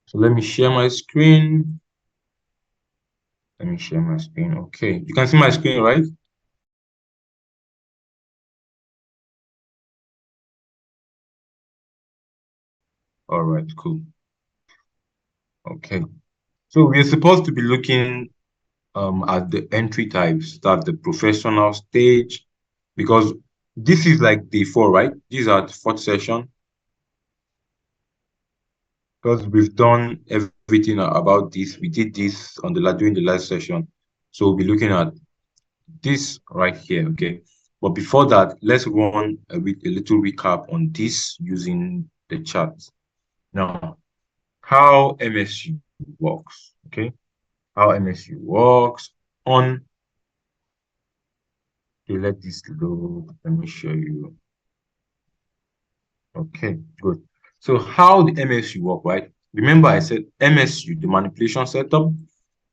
So let me share my screen. Let me share my screen. Okay, you can see my screen, right? All right, cool. Okay. So we're supposed to be looking at the entry types, that's the professional stage, because this is like day 4, right? These are the fourth session, because we've done everything about this. We did this on during the last session. So we'll be looking at this right here, okay? But before that, let's run a little recap on this using the chart. Now, how MSU works, okay? How MSU works on, okay, let this load. Let me show you. Okay, good. So how the MSU work, right? Remember I said MSU, the manipulation setup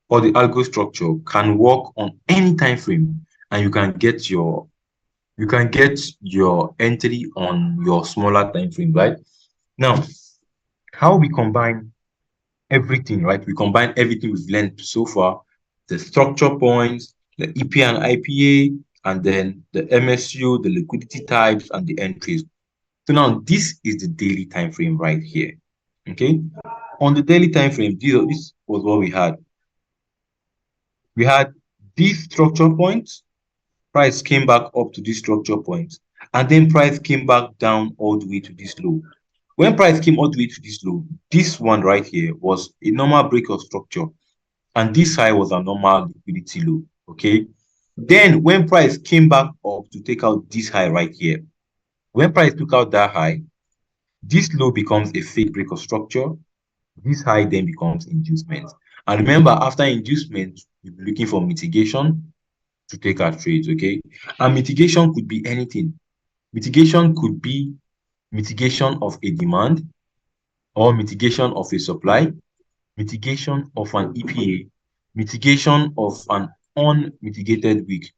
or the algo structure can work on any time frame and you can get your entry on your smaller time frame, right? Now, how we combine everything, right? We combine everything we've learned so far, the structure points, the EPA and IPA, and then the MSU, the liquidity types, and the entries. So now this is the daily time frame right here. Okay. On the daily time frame, this was what we had. We had these structure points, price came back up to this structure point, and then price came back down all the way to this low. When price came all the way to this low, this one right here was a normal break of structure, and this high was a normal liquidity low. Okay. Then when price came back up to take out this high right here, when price took out that high, this low becomes a fake break of structure. This high then becomes inducement. And remember, after inducement, you'll be looking for mitigation to take our trades, okay? And mitigation could be anything. Mitigation could be mitigation of a demand or mitigation of a supply, mitigation of an EPA, mitigation of an unmitigated week.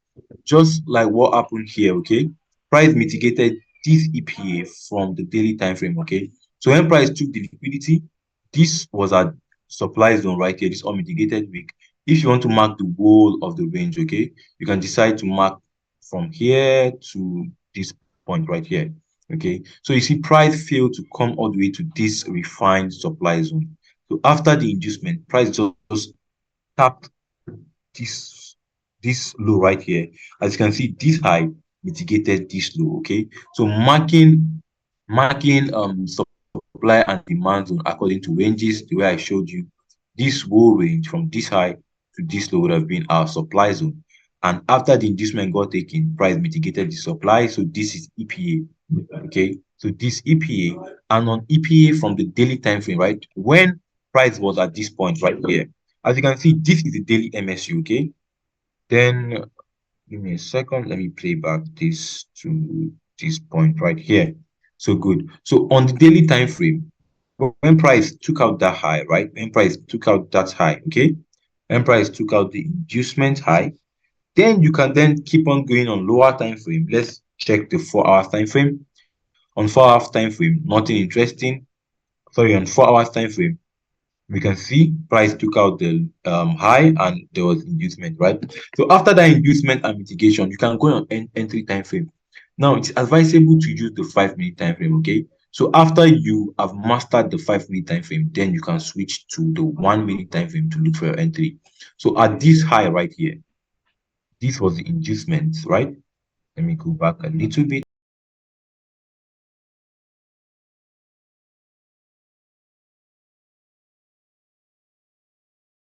Just like what happened here, okay? Price mitigated this EPA from the daily time frame, okay? So when price took the liquidity, this was a supply zone right here, this unmitigated week. If you want to mark the whole of the range, okay, you can decide to mark from here to this point right here, okay? So you see price failed to come all the way to this refined supply zone. So after the inducement, price just tapped this this low right here. As you can see, this high mitigated this low. Okay, so marking supply and demand zone according to ranges, the way I showed you, this whole range from this high to this low would have been our supply zone. And after the inducement got taken, price mitigated the supply. So this is EPA. Okay, so this EPA and on EPA from the daily time frame, right? When price was at this point right here, as you can see, this is the daily MSU. Okay, then give me a second. Let me play back this to this point right here. So good. So on the daily time frame, when price took out that high, right? When price took out that high, okay? When price took out the inducement high, then you can then keep on going on lower time frame. Let's check the 4 hours time frame. On 4 hours time frame, nothing interesting. Sorry, on 4 hours time frame, we can see price took out the high and there was inducement, right? So after that inducement and mitigation, you can go on entry time frame. Now it's advisable to use the 5 minute time frame, okay? So after you have mastered the 5 minute time frame, then you can switch to the 1 minute time frame to look for your entry. So at this high right here, this was the inducement, right? Let me go back a little bit.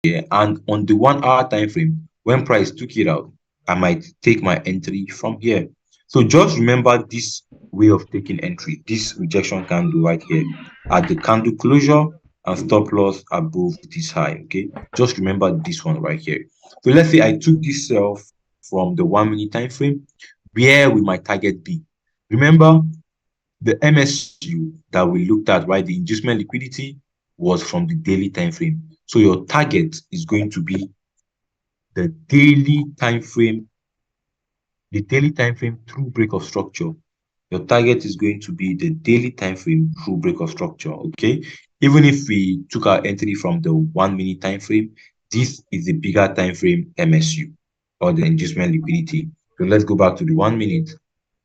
Yeah, and on the 1 hour time frame, when price took it out, I might take my entry from here. So just remember this way of taking entry, this rejection candle right here at the candle closure and stop loss above this high. Okay, just remember this one right here. So let's say I took this sell from the 1 minute time frame. Where will my target be? Remember the MSU that we looked at, right? The inducement liquidity was from the daily time frame. So your target is going to be the daily time frame, through break of structure. Your target is going to be the daily time frame through break of structure. Okay. Even if we took our entry from the 1 minute time frame, this is the bigger time frame MSU, or the inducement liquidity. So let's go back to the 1 minute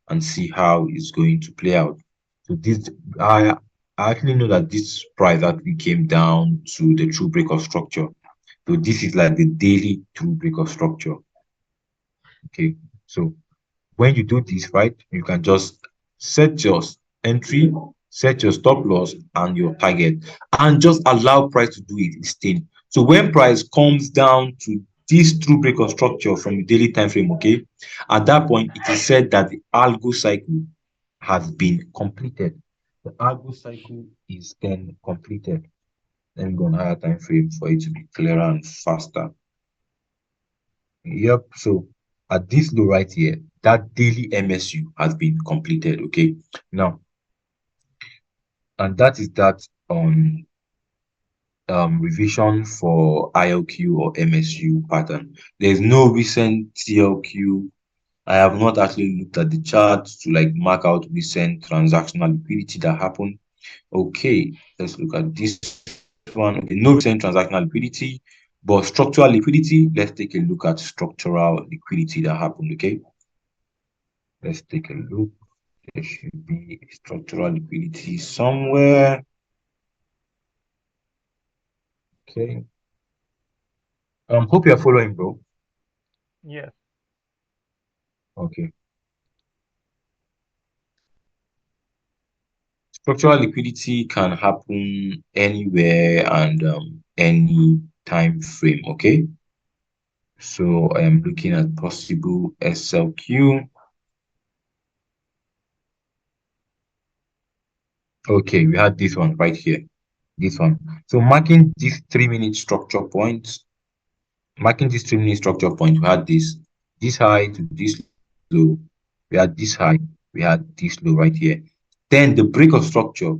and see how it's going to play out. So this, I actually know that this price actually came down to the true break of structure. So this is like the daily true break of structure. Okay. So when you do this, right, you can just set your entry, set your stop loss and your target, and just allow price to do its thing. So when price comes down to this true break of structure from the daily time frame, okay, at that point it is said that the algo cycle has been completed. The algo cycle is then completed. Let me go on higher time frame for it to be clearer and faster. Yep. So at this low right here, that daily MSU has been completed. Okay. Now, and that is that on revision for ILQ or MSU pattern. There's no recent TLQ. I have not actually looked at the chart to like mark out recent transactional liquidity that happened. Okay, let's look at this one. Okay, no recent transactional liquidity, but structural liquidity. Let's take a look at structural liquidity that happened. Okay, let's take a look. There should be structural liquidity somewhere. Okay. Hope you're following, bro. Yes. Okay. Structural liquidity can happen anywhere and any time frame. Okay. So I am looking at possible SLQ. Okay, we had this one right here. This one. So marking this 3 minute structure point, marking this 3 minute structure point, we had this high to this low. We had this high, we had this low right here. Then the break of structure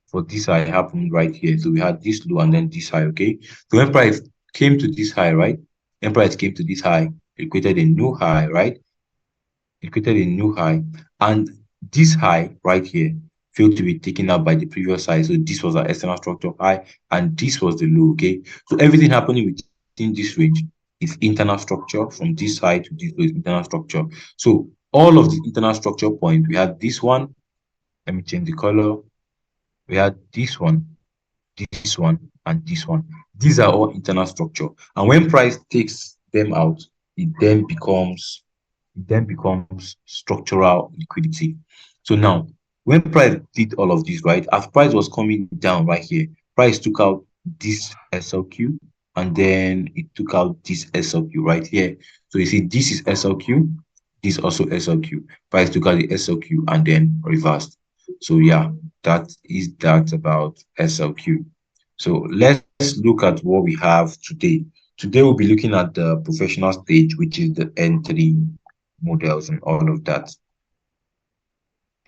for this high happened right here. So we had this low and then this high. Okay. So when price came to this high, right? When price came to this high, it created a new high, right? It created a new high, and this high right here failed to be taken out by the previous high. So this was our external structure high, and this was the low. Okay, so everything happening within this range is internal structure. From this high to this low is internal structure. So all of the internal structure points, we had this one. Let me change the color. We had this one, and this one. These are all internal structure, and when price takes them out, it then becomes structural liquidity. So now, when price did all of this, right, as price was coming down right here, price took out this SLQ and then it took out this SLQ right here. So you see, this is SLQ, this also SLQ. Price took out the SLQ and then reversed. So yeah, that is that about SLQ. So let's look at what we have today. Today we'll be looking at the professional stage, which is the entry models and all of that.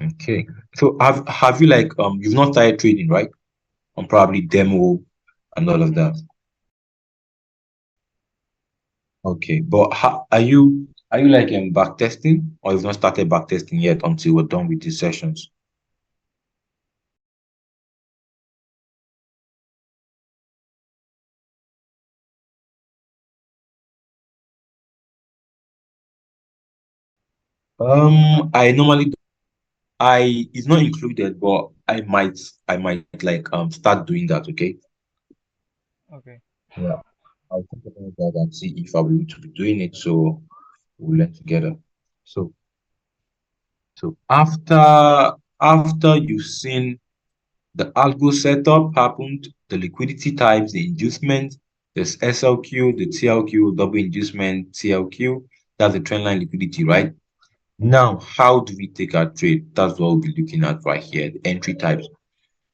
Okay. So have you like you've not started trading, right? On probably demo and all of that. Okay. But are you like back testing, or you've not started back testing yet until we're done with these sessions? I normally I it's not included, but I might like start doing that, okay? Okay. Yeah. I'll think about that and see if I will to be doing it, so we'll learn together. So after you've seen the algo setup happened, the liquidity types, the inducement, there's SLQ, the TLQ, double inducement, TLQ, that's the trendline liquidity, right? Now, how do we take our trade? That's what we'll be looking at right here, the entry types.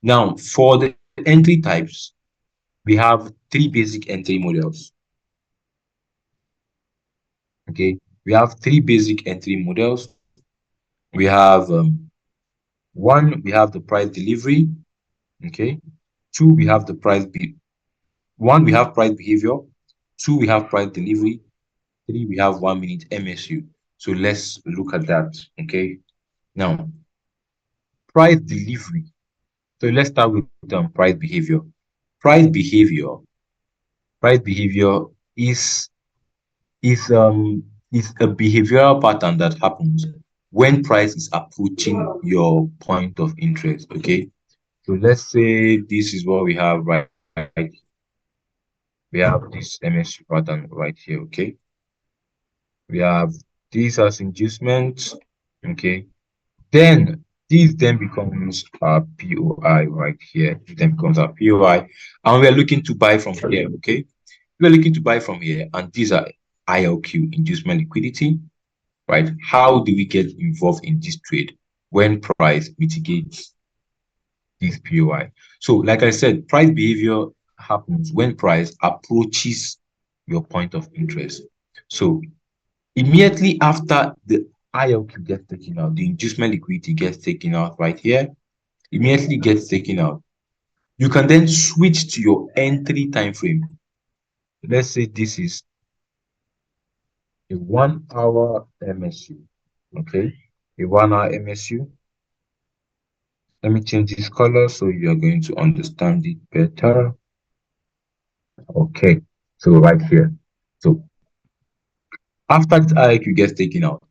Now, for the entry types, we have three basic entry models. Okay, we have three basic entry models. We have one, we have the price delivery. Okay, two, we have the one, we have price behavior. Two, we have price delivery. Three, we have 1 minute MSU. So let's look at that. Okay, now price delivery. So let's start with price behavior. Price behavior, price behavior is is um is a behavioral pattern that happens when price is approaching your point of interest. Okay. So let's say this is what we have right. We have this MSU pattern right here. Okay. We have this as inducement. Okay. Then this then becomes our POI right here. It then becomes our POI. And we are looking to buy from here. Okay. We're looking to buy from here. And these are ILQ, inducement liquidity, right? How do we get involved in this trade when price mitigates this POI? So, like I said, price behavior happens when price approaches your point of interest. So, immediately after the ILQ gets taken out, the inducement liquidity gets taken out right here, immediately gets taken out. You can then switch to your entry time frame. Let's say this is a 1 hour MSU. Okay, a 1 hour MSU. Let me change this color so you are going to understand it better. Okay, so right here. So after this IQ gets taken out,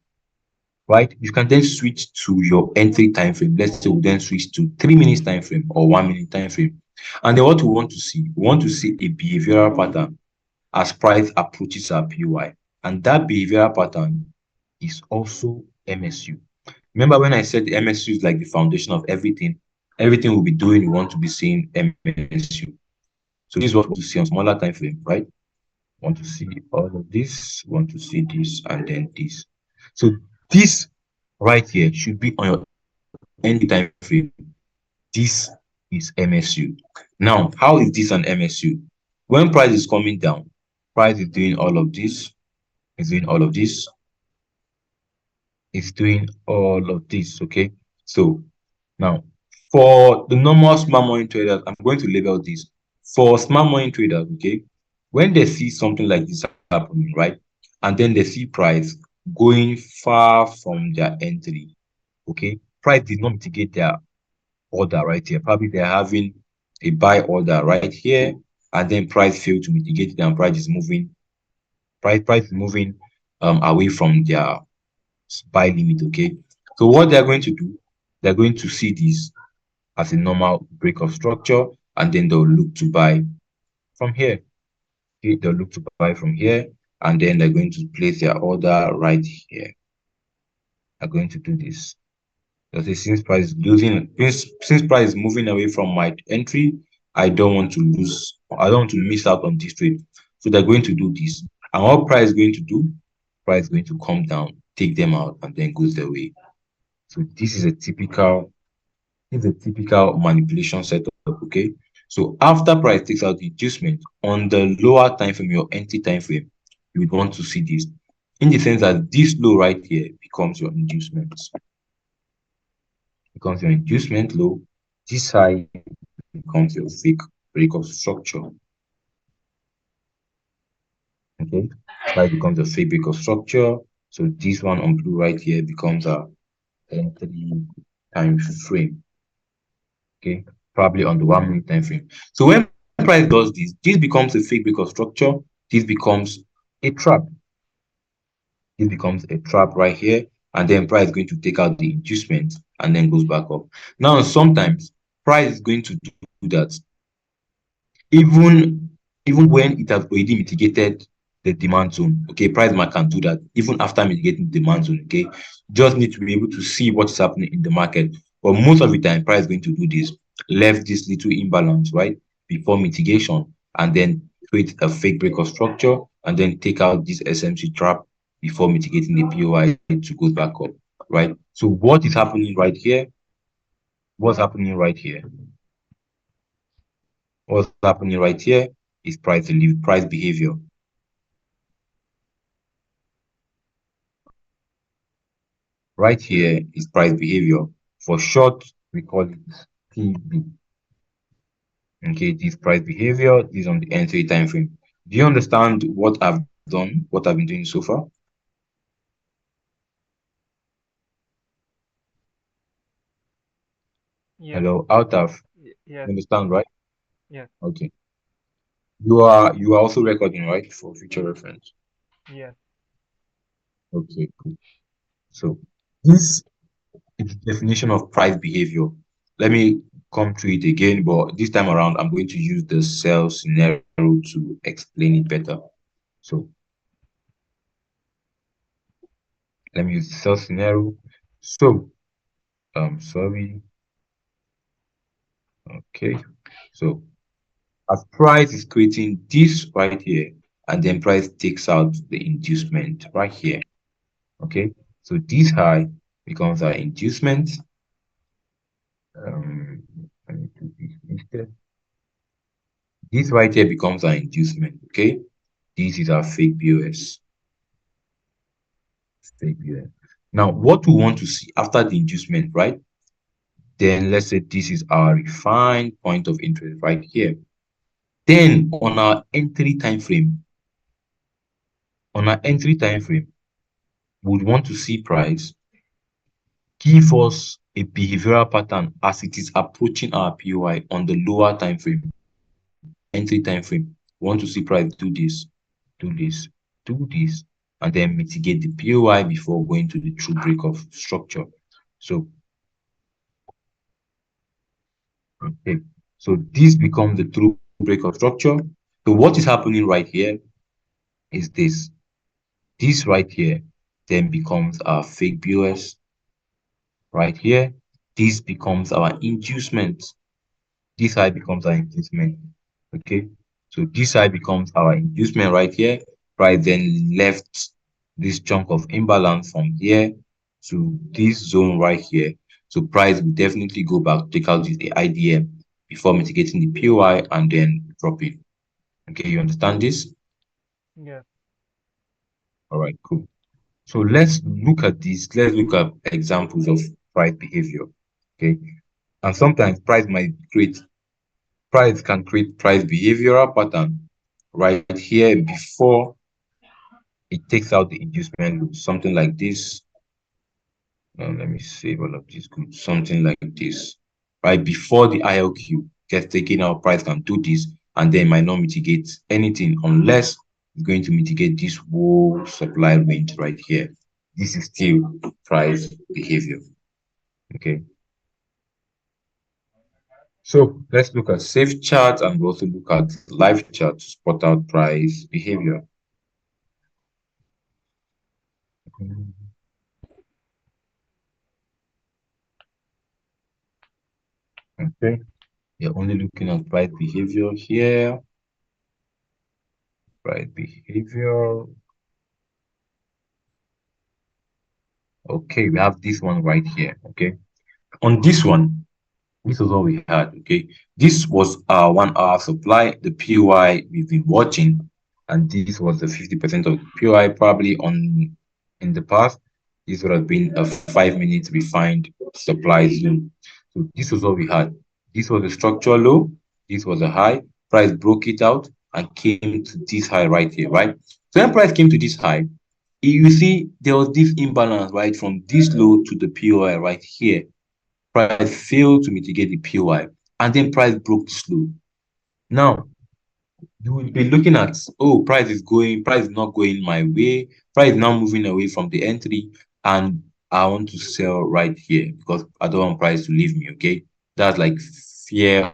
right, you can then switch to your entry time frame. Let's say we then switch to 3 minutes time frame or 1 minute time frame. And then what we want to see a behavioral pattern as price approaches our PY. And that behavioral pattern is also MSU. Remember when I said the MSU is like the foundation of everything? Everything we'll be doing, we want to be seeing MSU. So this is what we see on smaller time frame, right? Want to see all of this, want to see this, and then this. So this right here should be on your end time frame. This is MSU. Now, how is this an MSU? When price is coming down, price is doing all of this, is doing all of this, is doing all of this. Okay. So now for the normal smart money traders, I'm going to label this. For smart money traders, okay, when they see something like this happening, right? And then they see price going far from their entry, okay, price did not mitigate their order right here. Probably they're having a buy order right here, and then price failed to mitigate it, and price is moving away from their buy limit. Okay. So what they're going to do, they're going to see this as a normal break of structure, and then they'll look to buy from here. Okay, they'll look to buy from here, and then they're going to place their order right here. They're going to do this. They'll say, since price is moving away from my entry, I don't want to lose, I don't want to miss out on this trade. So they're going to do this. And what price is going to do? Price is going to come down, take them out, and then goes their way. So this is a typical manipulation setup. Okay. So after price takes out the adjustment on the lower time frame, your entry time frame, you would want to see this in the sense that this low right here becomes your inducement low. This high becomes your fake break of structure. Okay. That becomes a fake break of structure. So this one on blue right here becomes a entry time frame. Okay, probably on the 1 minute time frame. So when price does this, this becomes a fake break of structure. This becomes a trap. This becomes a trap right here, and then price is going to take out the inducement and then goes back up. Now, sometimes price is going to do that even even when it has already mitigated the demand zone. Okay, price market can do that even after mitigating the demand zone. Okay, just need to be able to see what's happening in the market. But most of the time, price is going to do this, left this little imbalance right before mitigation, and then create a fake break of structure, and then take out this SMC trap before mitigating the POI to go back up. Right. So what is happening right here? What's happening right here? What's happening right here is price behavior. Right here is price behavior. For short, we call it PB. Okay, this price behavior is on the entry time frame. Do you understand what I've done, what I've been doing so far? Yes. Hello, out of. Yes. You understand, right? Yes. Okay. You are also recording, right, for future reference. Yes. Okay, cool. So this is the definition of price behavior. Let me come through it again, but this time around I'm going to use the sell scenario to explain it better. So let me use the sell scenario. So sorry. Okay. So as price is creating this right here, and then price takes out the inducement right here. Okay. So this high becomes our inducement. Let me do this instead. This right here becomes our inducement. Okay. This is our fake BOS. Fake BOS. Now, what we want to see after the inducement, right? Then let's say this is our refined point of interest right here. Then on our entry time frame, would want to see price give us a behavioral pattern as it is approaching our POI on the lower time frame, entry time frame. We want to see price do this, do this, do this, and then mitigate the POI before going to the true break of structure. So, okay. So this becomes the true break of structure. So what is happening right here is this. This right here then becomes our fake BOS right here. This becomes our inducement. This side becomes our inducement. Okay. So this side becomes our inducement right here. Right then left this chunk of imbalance from here to this zone right here. So price will definitely go back, take out the IDM before mitigating the POI and then dropping. Okay, you understand this? Yes. All right, cool. So let's look at this. Let's look at examples of price behavior. Okay. And sometimes price can create price behavioral pattern right here before it takes out the inducement loop. Something like this. Now let me save all of this good. Something like this. Right before the ILQ gets taken out, price can do this and then might not mitigate anything unless it's going to mitigate this whole supply range right here. This is still price behavior. Okay. So let's look at safe chart and we also look at live chart to spot out price behavior. Okay. You're only looking at price behavior here. Price behavior. Okay, we have this one right here. Okay. On this one, this was all we had. Okay. This was our 1 hour supply, the POI we've been watching, and this was the 50% of the POI probably on in the past. This would have been a 5 minute refined supply zone. So this was all we had. This was a structural low, this was a high. Price broke it out and came to this high right here, right? So when price came to this high, you see there was this imbalance, right, from this low to the POI right here. Price failed to mitigate the POI, and then price broke the low. Now, you will be looking at, oh, price is not going my way, price is now moving away from the entry, and I want to sell right here because I don't want price to leave me. Okay, that's like fear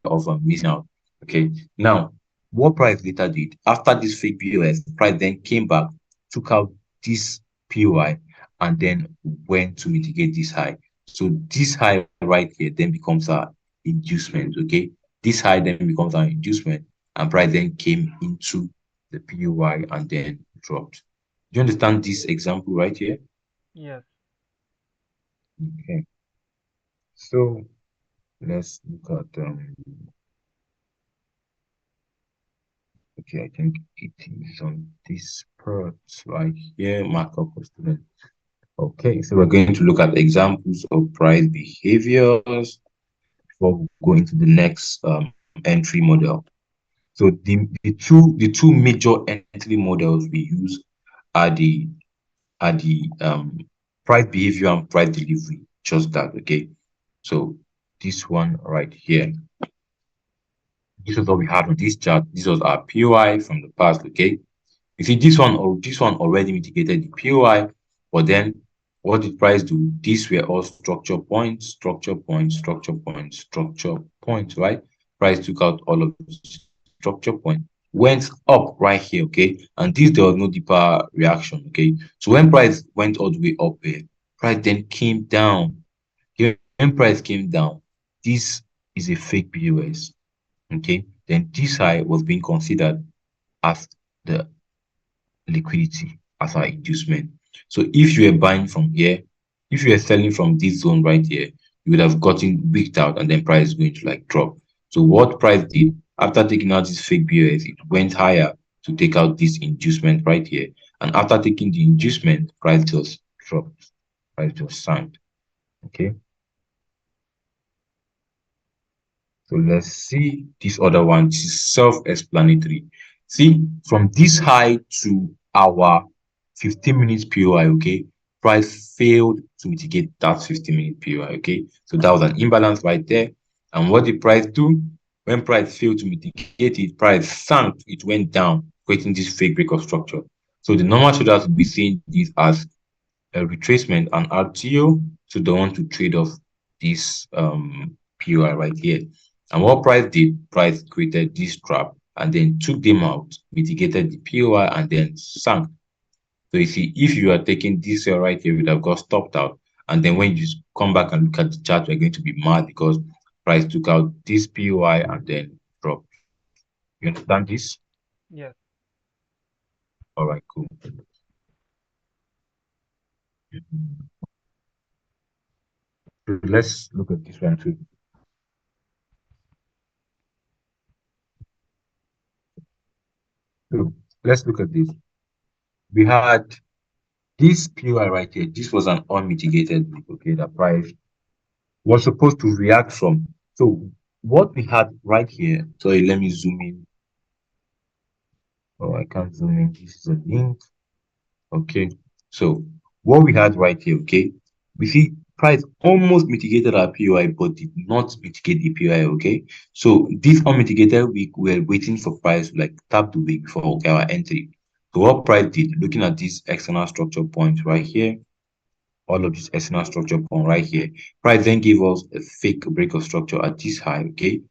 of missing out. Okay, now what price later did after this fake POS, price then came back, took out this POI, and then went to mitigate this high. So this high right here then becomes our inducement. Okay, this high then becomes our inducement, and price then came into the POI and then dropped. Do you understand this example right here? Yes. Okay, so let's look at okay, I think it is on this part right here, markup of student. Okay, so we're going to look at examples of price behaviors before we go into the next entry model. So the two major entry models we use are the price behavior and price delivery. Just that, okay. So this one right here. This was what we had on this chart. This was our POI from the past, okay? You see, this one already mitigated the POI, but then what did price do? These were all structure points, structure points, structure points, structure points, right? Price took out all of the structure points, went up right here, okay? And this there was no deeper reaction, okay? So when price went all the way up here, price then came down. Here, when price came down, this is a fake POS, okay? Then this high was being considered as the liquidity as our inducement. So if you were buying from here, if you were selling from this zone right here, you would have gotten wicked out and then price is going to like drop. So what price did after taking out this fake BOS, it went higher to take out this inducement right here. And after taking the inducement, price just dropped, price just sank. Okay. So let's see this other one. This is self-explanatory. See, from this high to our 15 minutes POI, okay, price failed to mitigate that 15-minute POI, okay. So that was an imbalance right there. And what did price do? When price failed to mitigate it, price sank, it went down, creating this fake break of structure. So the normal traders will be seeing this as a retracement and RTO, so they want to trade off this POI right here. And what price did, price created this trap and then took them out, mitigated the POI and then sank. So you see, if you are taking this sell right here, you would have got stopped out. And then when you come back and look at the chart, you're going to be mad because price took out this POI and then dropped. You understand this? Yes. All right, cool. So let's look at this one too. So let's look at this. We had this POI right here, this was an unmitigated week, okay, the price was supposed to react from. So what we had right here, sorry, let me zoom in. Oh, I can't zoom in. This is a link. Okay. So what we had right here, okay, we see price almost mitigated our POI, but did not mitigate the POI, okay. So this unmitigated week, we're waiting for price to like tap the week for our entry. So what price did, looking at this external structure point right here, all of this external structure point right here. Price then gave us a fake break of structure at this high, okay?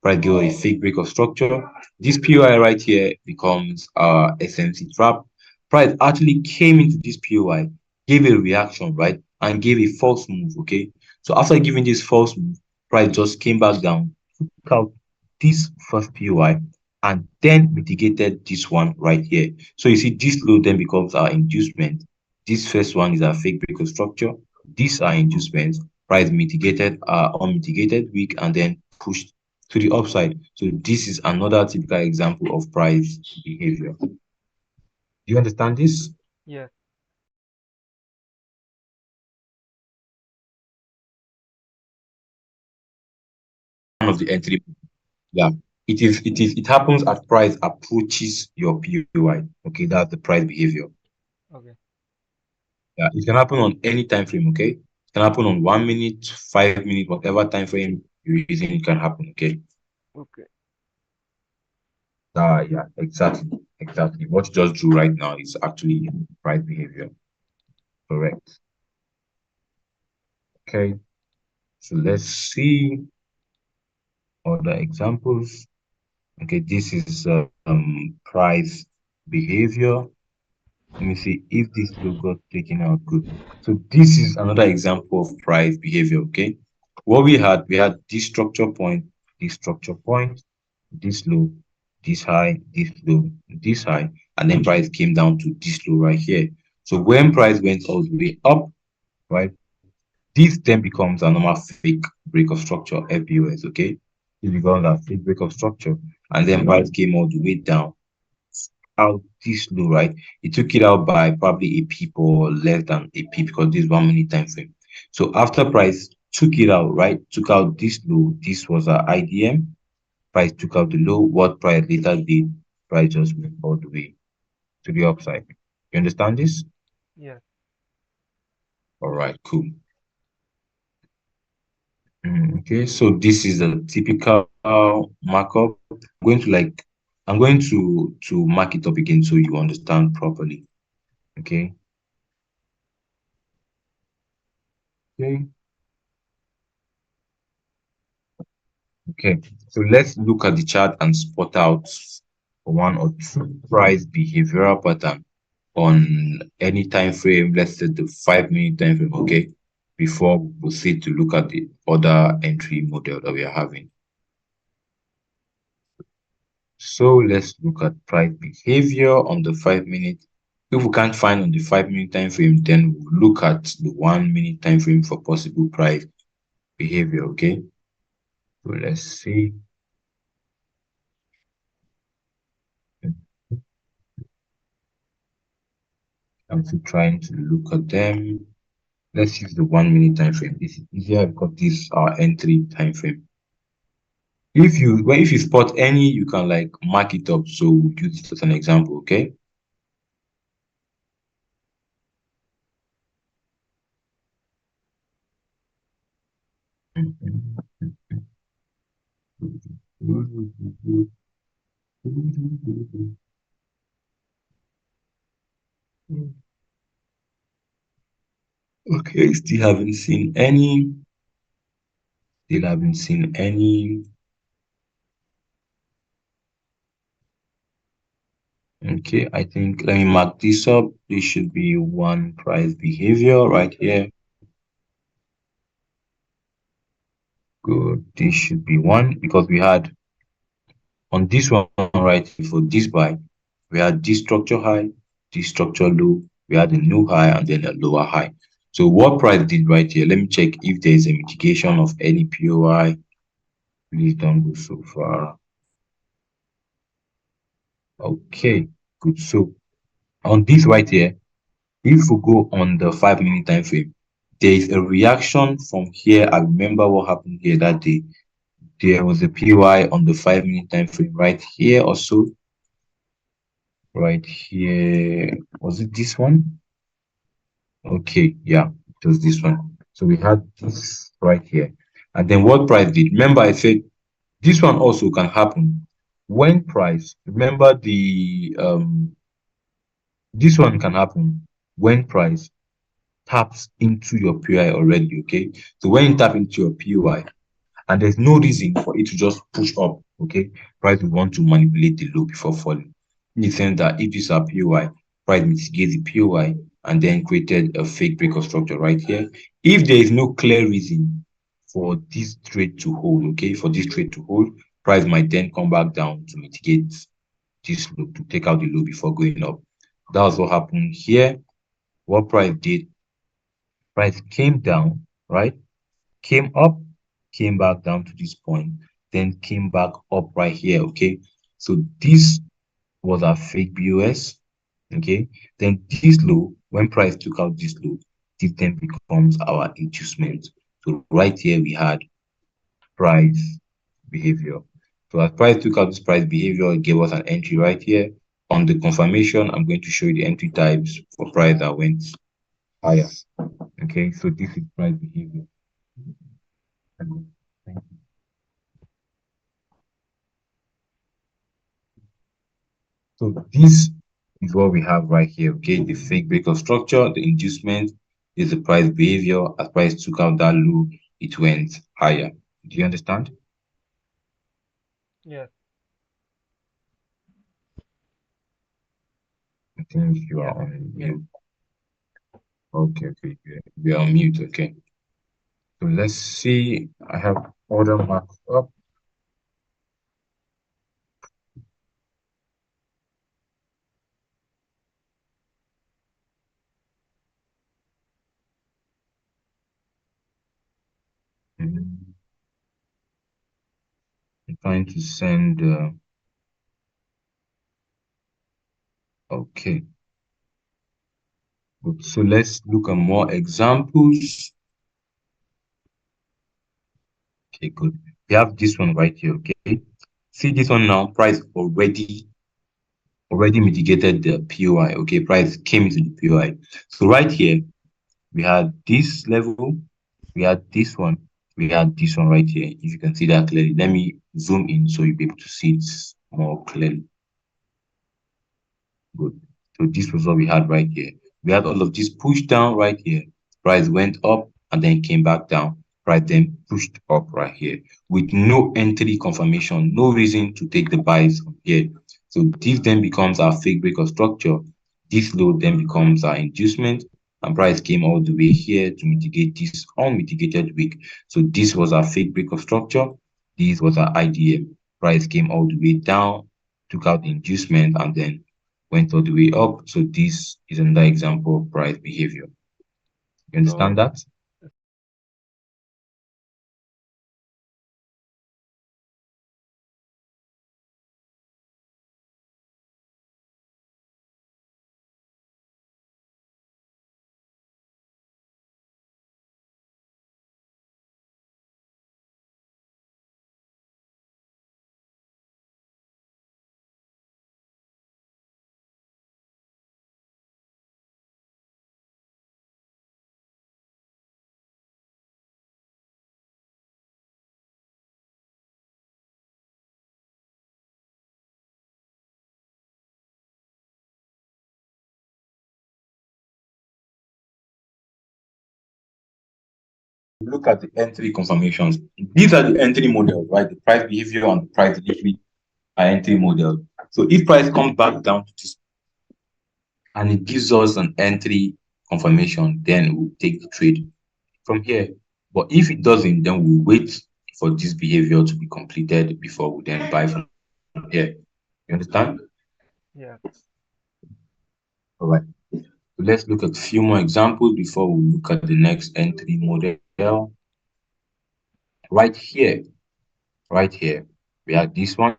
Price gave us a fake break of structure. This POI right here becomes SMC trap. Price actually came into this POI, gave a reaction, right? And gave a false move, okay? So after giving this false move, price just came back down, took out this first POI, and then mitigated this one right here. So you see, this low then becomes our inducement. This first one is our fake break of structure. These are inducements. Price mitigated, unmitigated weak, and then pushed to the upside. So this is another typical example of price behavior. Do you understand this? Yes. One of the entry, yeah. It happens as price approaches your POI. Okay, that's the price behavior. Okay. Yeah, it can happen on any time frame, okay? It can happen on 1 minute, 5 minutes, whatever time frame you're using, it can happen, okay? Okay. Yeah, exactly. Exactly. What you just drew right now is actually price behavior. Correct. Okay. So let's see other examples. Okay, this is price behavior. Let me see if this logo got taken out good. So this is another example of price behavior. Okay, what we had this structure point, this low, this high, this low, this high, and then price came down to this low right here. So when price went all the way up, right, this then becomes a normal fake break of structure, FBOS. Okay, this becomes a fake break of structure, and then price came all the way down out this low, right? It took it out by probably a pip or less than a pip because this 1 minute time frame. So after price took it out, right? Took out this low. This was our IDM. Price took out the low. What price later did? Price just went all the way to the upside. You understand this? Yes. All right, cool. Okay, so this is a typical markup. I'm going to mark it up again so you understand properly. Okay. Okay. Okay. So let's look at the chart and spot out one or two price behavioral pattern on any time frame. Let's say the 5 minute time frame. Okay. Before we proceed to look at the other entry model that we are having. So let's look at price behavior on the 5 minute. If we can't find on the 5 minute time frame, then we'll look at the 1 minute time frame for possible price behavior. Okay. So let's see. I'm still trying to look at them. Let's use the 1 minute time frame. This is easier because this is our entry time frame. If you spot any, you can like mark it up. So we'll use it as an example. Okay. Okay, still haven't seen any. Still haven't seen any. Okay, I think let me mark this up. This should be one price behavior right here. Good. This should be one because we had on this one right here for this buy, we had this structure high, this structure low, we had a new high and then a lower high. So what price did right here? Let me check if there is a mitigation of any POI. Please don't go so far. Okay, good. So on this right here, if we go on the 5 minute time frame, there is a reaction from here. I remember what happened here that day. There was a PY on the 5 minute time frame right here also. Right here. Was it this one? Okay, yeah, it was this one. So we had this right here. And then what price did? Remember, I said this one also can happen when price. Remember this one can happen when price taps into your POI already, okay? So when you tap into your POI, and there's no reason for it to just push up, okay? Price will want to manipulate the low before falling. In the sense that if this is a POI, price mitigates the POI and then created a fake break of structure right here. If there is no clear reason for this trade to hold, okay, for this trade to hold, price might then come back down to mitigate this low, to take out the low before going up. That was what happened here. What price did, price came down, right? Came up, came back down to this point, then came back up right here, okay? So this was our fake BOS, okay? Then this low, when price took out this low, this then becomes our inducement. So right here we had price behavior. So as price took out this price behavior, it gave us an entry right here. On the confirmation, I'm going to show you the entry types for price that went higher. Okay, so this is price behavior. So this is what we have right here. Okay, the fake breaker structure, the inducement is the price behavior. As price took out that low, it went higher. Do you understand? Yes. I think you Yeah. are on Yes. mute. Okay, okay, you are on mute. Okay. So let's see. I have order marked up. Mhm. I'm trying to send. Okay. Good. So let's look at more examples. Okay, good. We have this one right here. Okay. See this one now. Price already mitigated the POI. Okay, price came into the POI. So right here, we had this level, we had this one, We had this one right here. If you can see that clearly, let me zoom in so you'll be able to see it more clearly. Good. So this was what we had right here. We had all of this push down right here. Price went up and then came back down. Price then pushed up right here with no entry confirmation, no reason to take the buys from here. So this then becomes our fake break of structure. This low then becomes our inducement, and price came all the way here to mitigate this unmitigated weak. So this was our fake break of structure. This was our IDM. Price came all the way down, took out the inducement, and then went all the way up. So this is another example of price behavior. You understand So that? Look at the entry confirmations. These are the entry models, right? The price behavior and the price delivery are entry models. So if price comes back down to this and it gives us an entry confirmation, then we'll take the trade from here. But if it doesn't, then we'll wait for this behavior to be completed before we then buy from here. You understand? yeah, All right. So let's look at a few more examples before we look at the next entry model. Right here, right here, we have this one,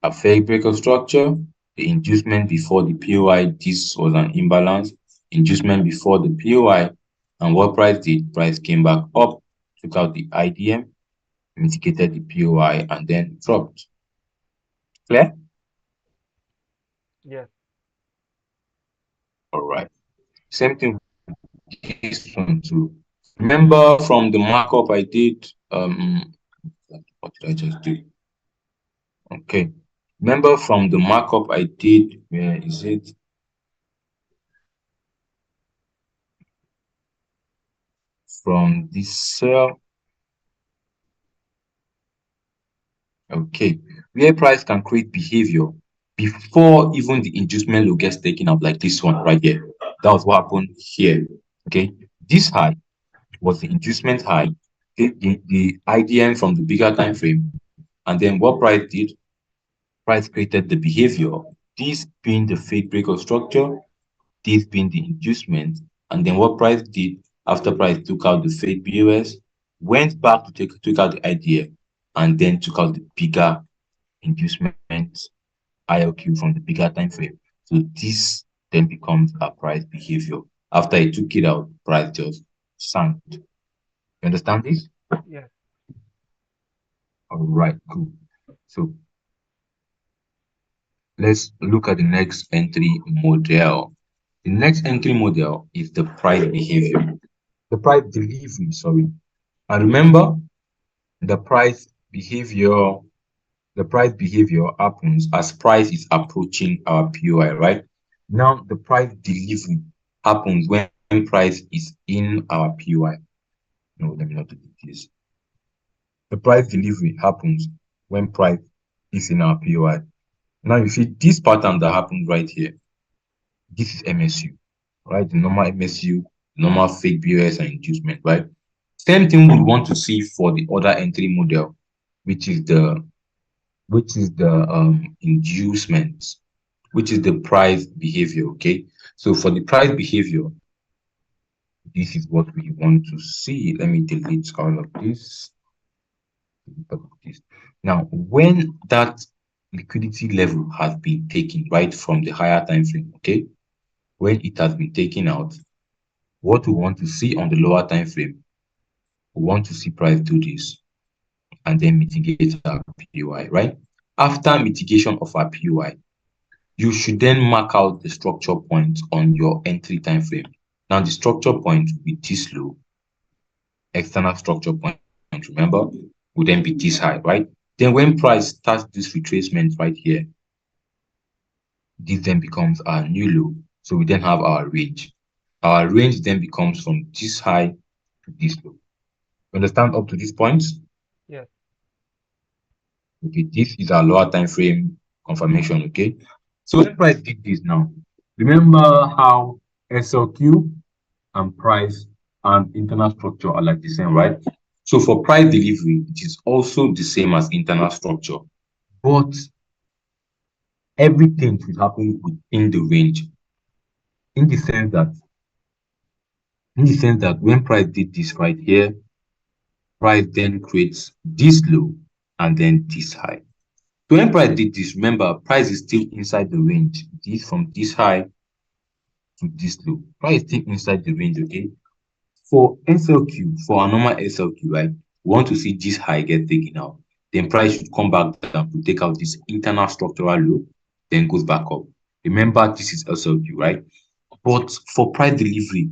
a fake break of structure, the inducement before the POI. This was an imbalance. Inducement before the POI, and what price did? Price came back up, took out the IDM, mitigated the POI, and then dropped. Clear? yes, All right. Same thing with this one too. Remember from the markup I did, what did I just do? Okay. Remember from the markup I did, where is it? From this cell. Okay. Where price can create behavior before even the inducement low gets taken out, like this one right here. That was what happened here. Okay. This high was the inducement high, the IDM from the bigger time frame. And then what price did? Price created the behavior. This being the fake break of structure, this being the inducement. And then what price did after price took out the fake BOS, went back to took out the idea, and then took out the bigger inducement ILQ from the bigger time frame. So this then becomes a price behavior. After it took it out, price just sank. You understand this? yes, All right, cool. So let's look at the next entry model. The next entry model is the price behavior. The price delivery, sorry. And remember, the price behavior, the price behavior happens as price is approaching our POI, right? Now the price delivery happens when price is in our POI. No, let me not do this. The price delivery happens when price is in our POI. Now you see this pattern that happened right here. This is MSU, right? The normal MSU, normal fake BOS and inducement, right? Same thing we want to see for the other entry model, which is the inducement, which is the price behavior. Okay. So for the price behavior, this is what we want to see. Let me delete all of this. Now, when that liquidity level has been taken right from the higher time frame, okay, when it has been taken out, what we want to see on the lower time frame, we want to see price do this and then mitigate our PUI, right? After mitigation of our PUI, you should then mark out the structure point on your entry time frame. Now, the structure point will be this low, external structure point, remember, would then be this high, right? Then when price starts this retracement right here, this then becomes our new low. So we then have our range. Our range then becomes from this high to this low. Understand up to this point? Yes. Okay, this is our lower time frame confirmation. Okay, so when price did this now, remember how SLQ and price and internal structure are like the same, right? So for price delivery, it is also the same as internal structure, but everything should happen within the range. In the sense that, when price did this right here, price then creates this low and then this high. So when price did this, remember, price is still inside the range. This from this high to this low. Price is still inside the range, okay? For SLQ, for a normal SLQ, right? We want to see this high get taken out. Then price should come back down to take out this internal structural low, then goes back up. Remember, this is SLQ, right? But for price delivery,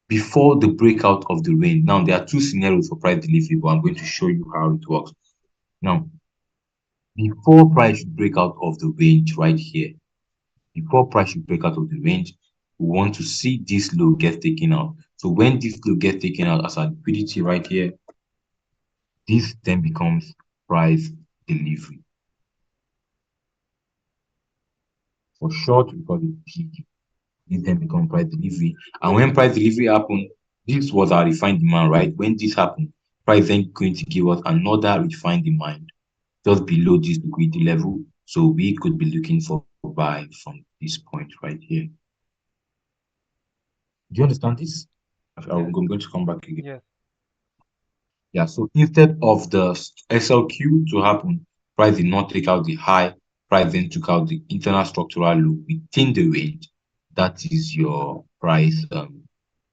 before the breakout of the range, now there are two scenarios for price delivery, but I'm going to show you how it works. Now, before price should break out of the range right here, before price should break out of the range, we want to see this low get taken out. So when this low gets taken out as a liquidity right here, this then becomes price delivery. For short, we call it PQ. This then becomes price delivery. And when price delivery happened, this was our refined demand, right? When this happened, price then going to give us another refined demand just below this liquidity level. So we could be looking for buy from this point right here. Do you understand this? I'm Yes. going to come back again. Yes. Yeah, so instead of the SLQ to happen, price did not take out the high, price then took out the internal structural low within the range. That is your price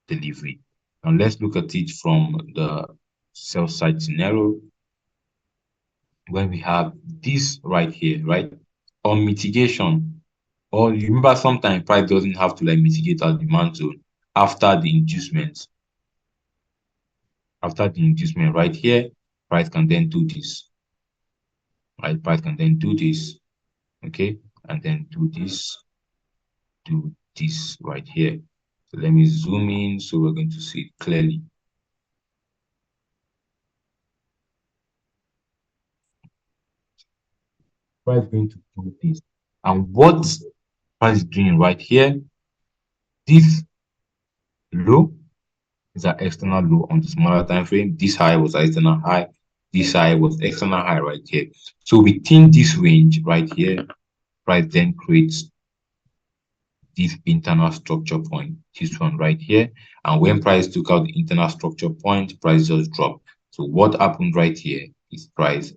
delivery. Now let's look at it from the sell side scenario when we have this right here, right? On mitigation, or you remember sometimes price doesn't have to like mitigate our demand zone after the inducement. After the inducement right here, price can then do this. Right, price can then do this, okay, and then do this right here. So let me zoom in so we're going to see it clearly. Price going to do this, and what price is doing right here, this low is an external low on the smaller time frame. This high was an external high. This high was external high right here. So within this range right here, price then creates this internal structure point, this one right here. And when price took out the internal structure point, price just dropped. So what happened right here is price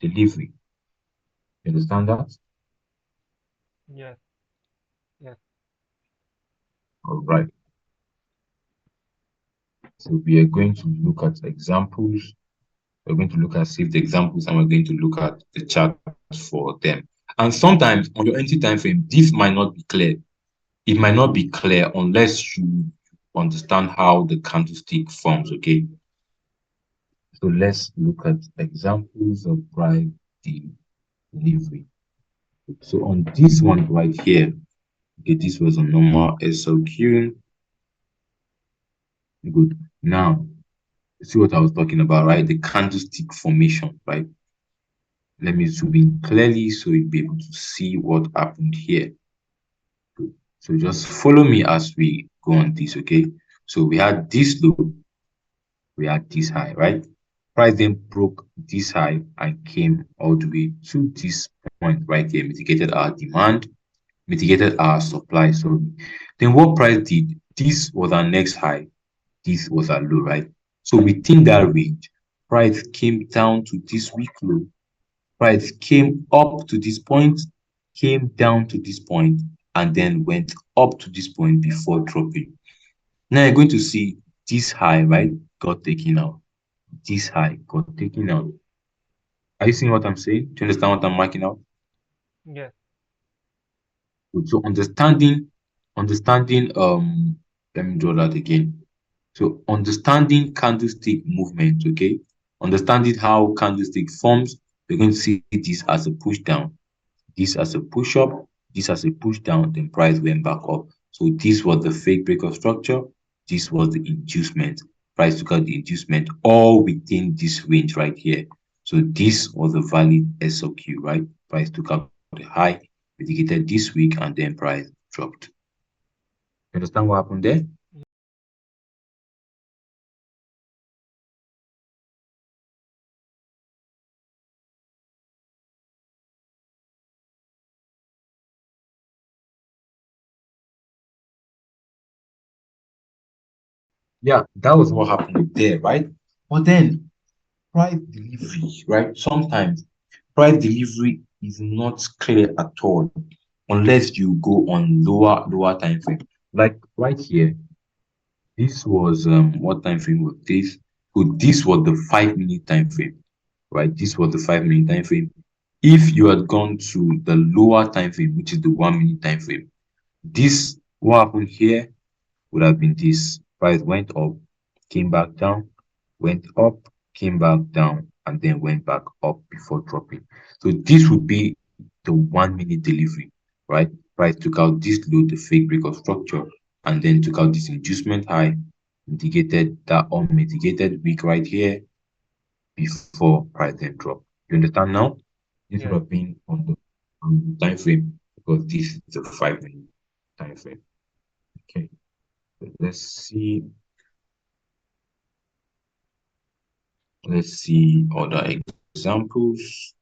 delivery. You understand that? Yes. Yes. All right. So we are going to look at examples. We're going to look at saved examples and we're going to look at the charts for them. And sometimes on your entry time frame, this might not be clear. It might not be clear unless you understand how the candlestick forms, okay? So let's look at examples of price delivery. So on this one right here, okay, this was a normal SLQ. Good. Now, see what I was talking about, right? The candlestick formation, right? Let me zoom in clearly so you'll be able to see what happened here. Good. So just follow me as we go on this, okay? So we had this low, we had this high, right? Price then broke this high and came all the way to this point right here, mitigated our demand, mitigated our supply. So then what price did? This was our next high, this was our low, right? So within that range, price came down to this weak low, price came up to this point, came down to this point, and then went up to this point before dropping. Now you're going to see this high, right, got taken out. This high got taken out. Are you seeing what I'm saying? Do you understand what I'm marking out? Yes. Good. So understanding, let me draw that again. So understanding candlestick movement, okay? Understanding how candlestick forms, we're going to see this as a push down, this as a push up, this as a push down, then price went back up. So this was the fake breakout structure. This was the inducement. Price took out the inducement all within this range right here. So this was a valid SLQ, right? Price took out the high, indicated this week, and then price dropped. You understand what happened there? Yeah, that was what happened there, right? But then price delivery, right? Sometimes price delivery is not clear at all unless you go on lower time frame. Like right here, this was what time frame was this? So this was the 5 minute time frame, right? This was the 5 minute time frame. If you had gone to the lower time frame, which is the 1 minute time frame, this what happened here would have been this. Price went up, came back down, went up, came back down, and then went back up before dropping. So this would be the 1 minute delivery, right? Price took out this low, the fake break of structure, and then took out this inducement high, indicated that unmitigated weak right here before price then dropped. You understand now? This would Yes. have been on the time frame because this is a 5 minute time frame. Okay, let's see. Let's see other examples.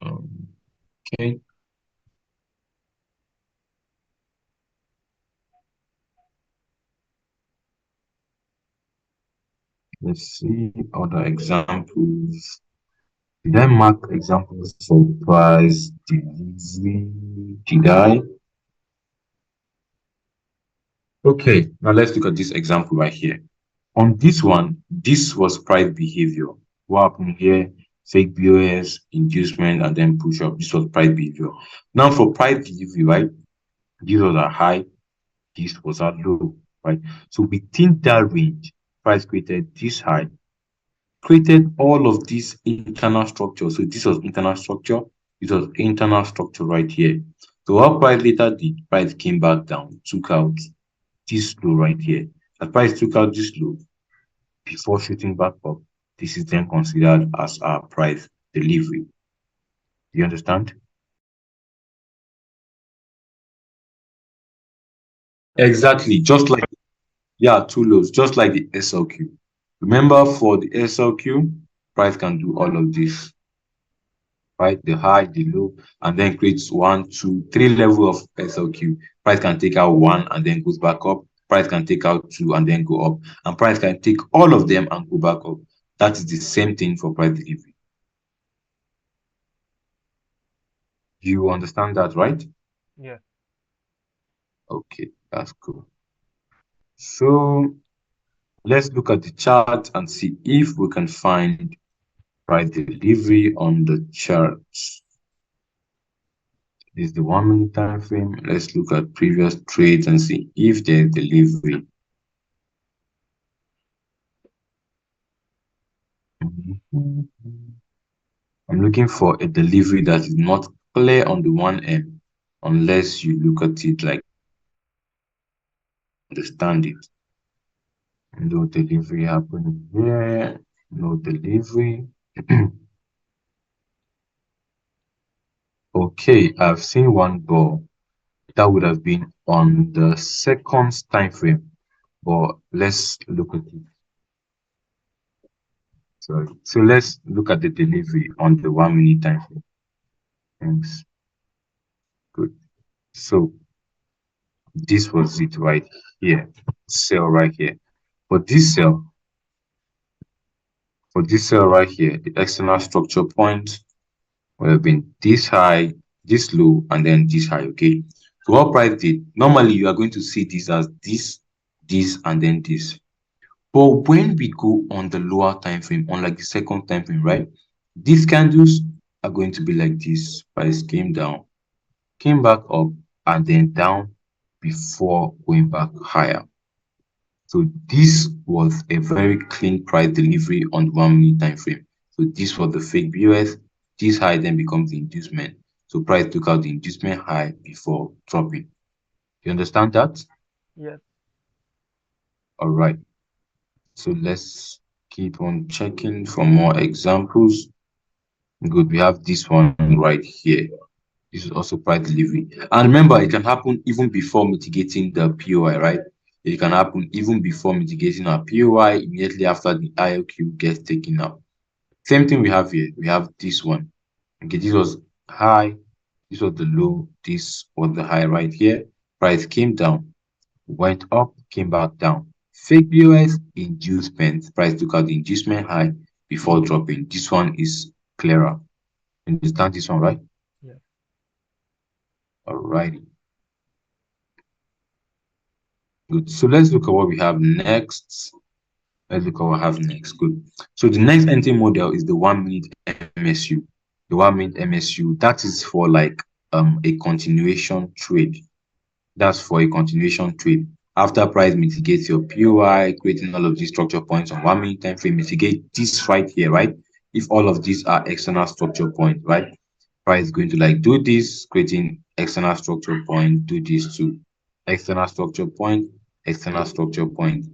Okay, let's see other examples. Did I mark examples for price delivery? Did I? Okay, now let's look at this example right here. On this one, this was price behavior. What happened here? Fake BOS, inducement, and then push up. This was price behavior. Now for price delivery, right? This was a high, this was a low, right? So within that range, price created this high, created all of this internal structure. So this was internal structure, this was internal structure right here. So what price later did, price came back down, took out this low right here. The price took out this low before shooting back up. This is then considered as our price delivery. Do you understand? Exactly, just like yeah, two lows, just like the SLQ. Remember for the SLQ, price can do all of this, right? The high, the low, and then creates one, two, three level of SLQ. Price can take out one and then goes back up. Price can take out two and then go up. And price can take all of them and go back up. That is the same thing for price delivery. You understand that, right? Yes. Okay, that's cool. So let's look at the chart and see if we can find price delivery on the chart. This is the 1 minute time frame. Let's look at previous trades and see if there's delivery. I'm looking for a delivery that is not clear on the 1M unless you look at it like understand it. No delivery happening here. No delivery. Okay, I've seen one ball that would have been on the second time frame, but let's look at it. Sorry. So let's look at the delivery on the 1 minute time frame. Thanks. Good. So this was it right here. Cell right here. For this cell, for this cell right here, the external structure point would have been this high, this low, and then this high. Okay. So what price did? Normally you are going to see this as this, and then this. But when we go on the lower time frame, on like the second time frame, right? These candles are going to be like this. Price came down, came back up, and then down before going back higher. So this was a very clean price delivery on the 1 minute time frame. So this was the fake BOS. This high then becomes the inducement. So price took out the inducement high before dropping. You understand that? yes, All right. So let's keep on checking for more examples. Good. We have this one right here. This is also price delivery. And remember, it can happen even before mitigating the POI, right? It can happen even before mitigating our POI, immediately after the IOQ gets taken out. Same thing we have here. We have this one. Okay, this was high, this was the low, this was the high right here. Price came down, went up, came back down. Fake POS inducement. Price took out the inducement high before dropping. This one is clearer. Understand this one, right? yes. Alrighty. Good. So let's look at what we have next. Let's look at what we have next. Good. So the next entry model is the 1 minute MSU. The 1 minute MSU, that is for like a continuation trade. That's for a continuation trade. After price mitigates your POI, creating all of these structure points on 1 minute time frame, mitigate this right here, right? If all of these are external structure points, right? Price is going to like do this, creating external structure point, do this too. External structure point, external structure point.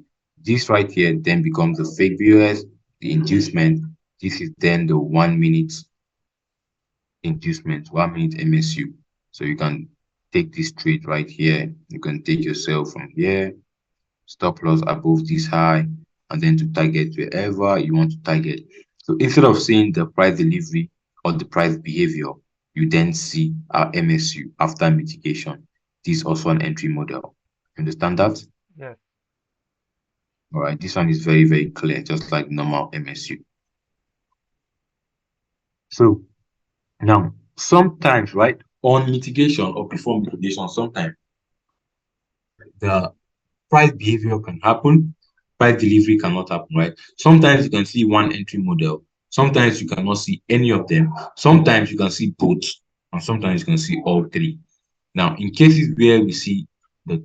This right here then becomes the fake BOS, the inducement. This is then the 1 minute inducement, 1 minute MSU. So you can take this trade right here. You can take yourself from here, stop loss above this high, and then to target wherever you want to target. So instead of seeing the price delivery or the price behavior, you then see our MSU after mitigation. This is also an entry model. Understand that? Yes. All right, this one is very, very clear, just like normal MSU. So now, sometimes, right, on mitigation or before mitigation, sometimes the price behavior can happen, price delivery cannot happen, right? Sometimes you can see one entry model, sometimes you cannot see any of them, sometimes you can see both, and sometimes you can see all three. Now, in cases where we see the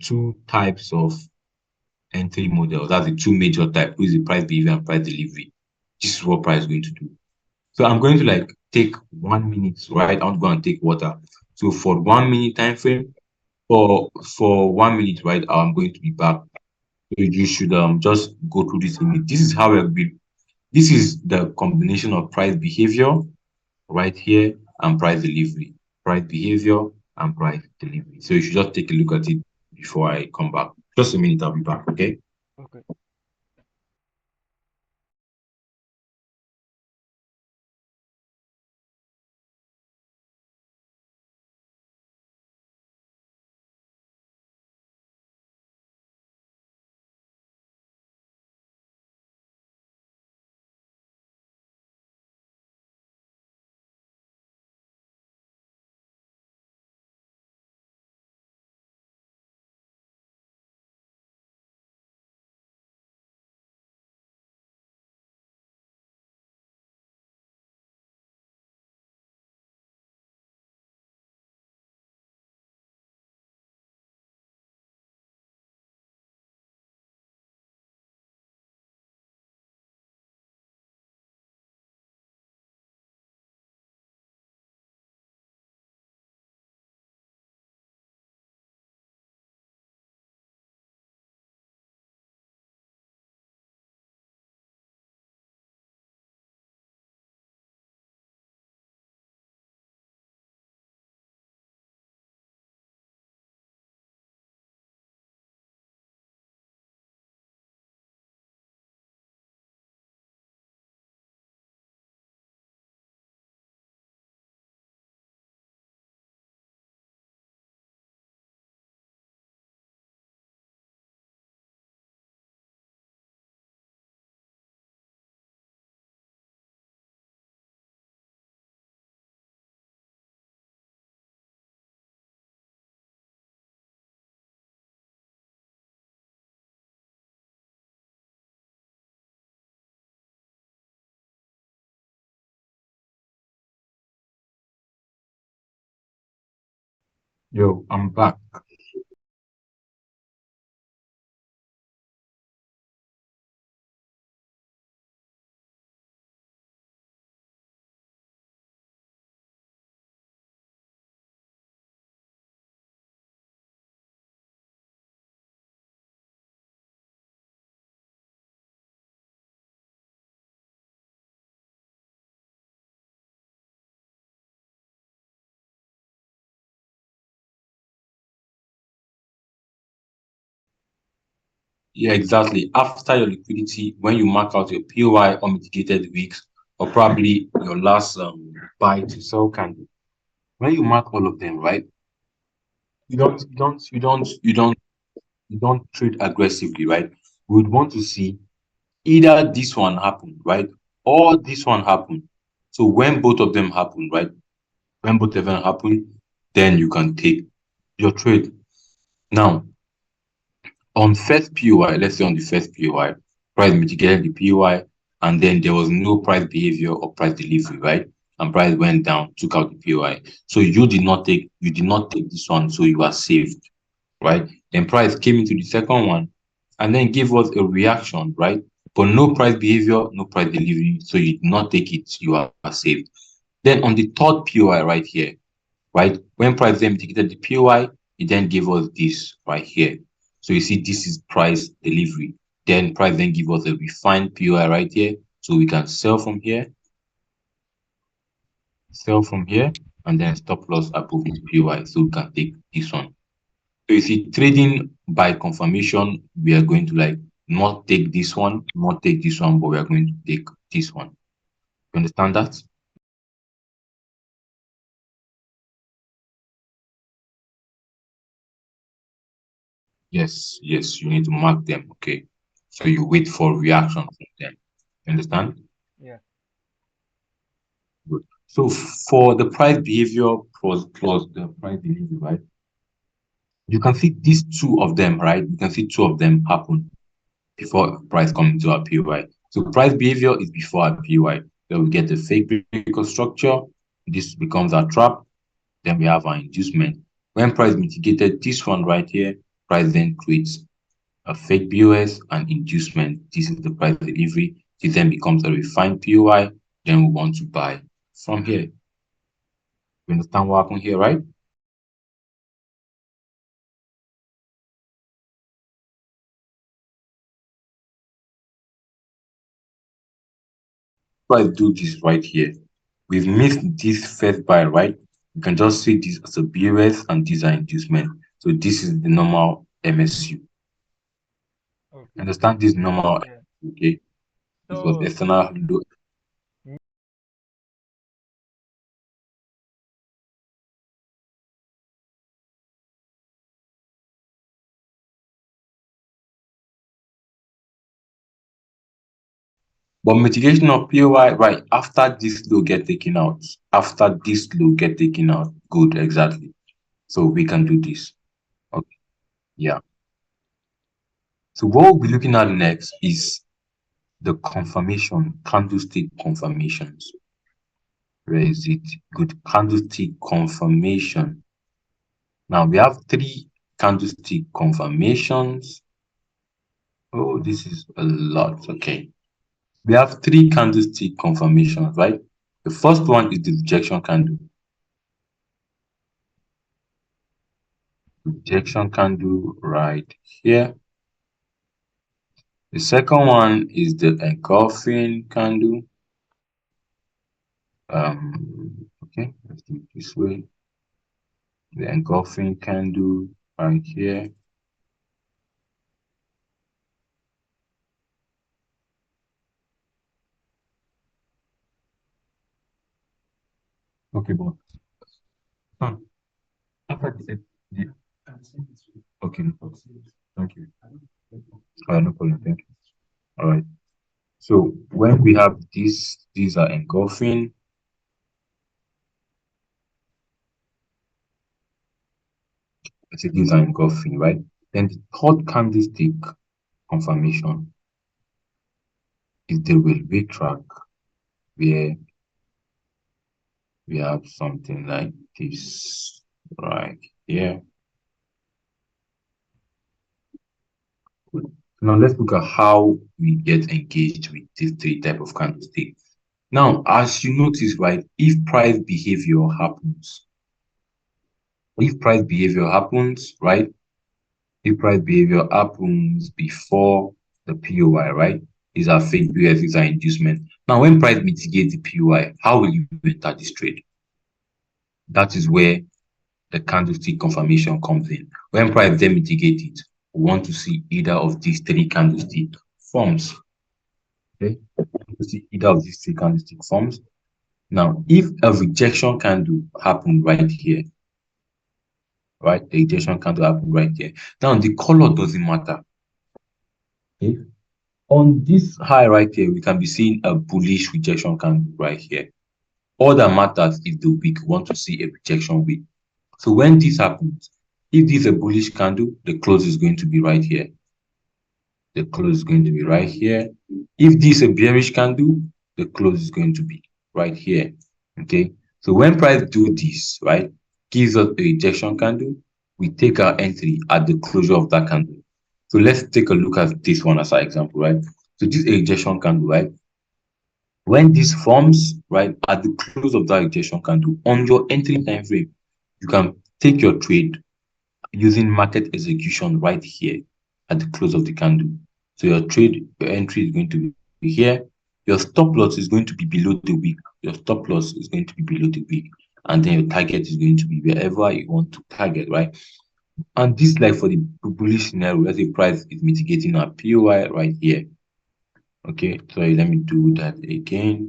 two types of entry models, that's the two major types, which is the price behavior and price delivery. This is what price is going to do. So I'm going to like take 1 minute, right? I'm going to take water. So for 1 minute time frame, for 1 minute, right? I'm going to be back. So you should just go through this image. This is how it will be. This is the combination of price behavior right here and price delivery. Price behavior and price delivery. So you should just take a look at it before I come back. Just a minute, I'll be back. Okay. Okay. Yo, I'm back. Yeah, exactly. After your liquidity, when you mark out your POI or mitigated weeks, or probably your last buy to sell candle, when you mark all of them, right? You don't trade aggressively, right? We would want to see either this one happen, right? Or this one happen. So when both of them happen, right? When both of them happen, then you can take your trade. Now, on first POI, let's say on the first POI, price mitigated the POI, and then there was no price behavior or price delivery, right? And price went down, took out the POI. So you did not take this one, so you are saved, right? Then price came into the second one and then gave us a reaction, right? But no price behavior, no price delivery, so you did not take it, you are saved. Then on the third POI right here, right? When price then mitigated the POI, it then gave us this right here. So you see, this is price delivery. Then price then give us a refined POI right here. So we can sell from here, and then stop loss above this POI. So we can take this one. So you see, trading by confirmation, we are going to like not take this one, not take this one, but we are going to take this one. You understand that? Yes, yes, you need to mark them. Okay. So you wait for reaction from them. You understand? Yes. Good. So for the price behavior plus the price delivery, right? You can see these two of them, right? You can see two of them happen before price comes into our POI. So price behavior is before our POI. Then we get the fake breaker structure. This becomes our trap. Then we have our inducement. When price mitigated this one right here, price then creates a fake BOS and inducement. This is the price delivery. This then becomes a refined POI. Then we want to buy from here. You understand what happened here, right? So I do this right here. We've missed this first buy, right? You can just see this as a BOS and these are inducement. So this is the normal MSU. Okay. Understand this normal, Yeah. okay? This was So, external low. mm, But mitigation of POI, right? After this low get taken out, after this low get taken out, good, exactly. So we can yeah. do this. Okay, yeah. So what we'll be looking at next is the confirmation, candlestick confirmations. Where is it? Good, candlestick confirmation. Now we have three candlestick confirmations. Oh, this is a lot. Okay. We have three candlestick confirmations, right? The first one is the rejection candle. Rejection candle right here. The second one is the engulfing candle. Okay, let's do it this way. The engulfing candle right here. Okay, but huh, after the okay, no problem. Thank you. No problem. Thank you. All right. So when we have these are engulfing. I say these are engulfing, right? Then the third candlestick confirmation is the railway track, where we have something like this right here. Good. Now let's look at how we get engaged with these three type of candlestick. Now, as you notice, right, if price behavior happens, right, if price behavior happens before the POI, right, these are fake BS, these are inducement. Now, when price mitigates the POI, how will you enter this trade? That is where the candlestick confirmation comes in. When price then mitigate it, we want to see either of these three candlestick forms. Okay, we want to see either of these three candlestick forms. Now, if a rejection candle happen right here, right, the rejection candle happen right here. Now, the color doesn't matter. Okay, on this high right here, we can be seeing a bullish rejection candle right here. All that matters is the wick. We want to see a rejection wick. So when this happens, if this is a bullish candle, the close is going to be right here. The close is going to be right here. If this is a bearish candle, the close is going to be right here. Okay. So when price do this, right, gives us a rejection candle, we take our entry at the closure of that candle. So let's take a look at this one as an example, right? So this is a rejection candle, right? When this forms, right, at the close of that rejection candle on your entry time frame, you can take your trade using market execution right here at the close of the candle. So your trade, your entry is going to be here. Your stop loss is going to be below the wick. Your stop loss is going to be below the wick. And then your target is going to be wherever you want to target, right? And this, like for the bullish scenario, where the price is mitigating our POI right here. Okay, sorry, let me do that again.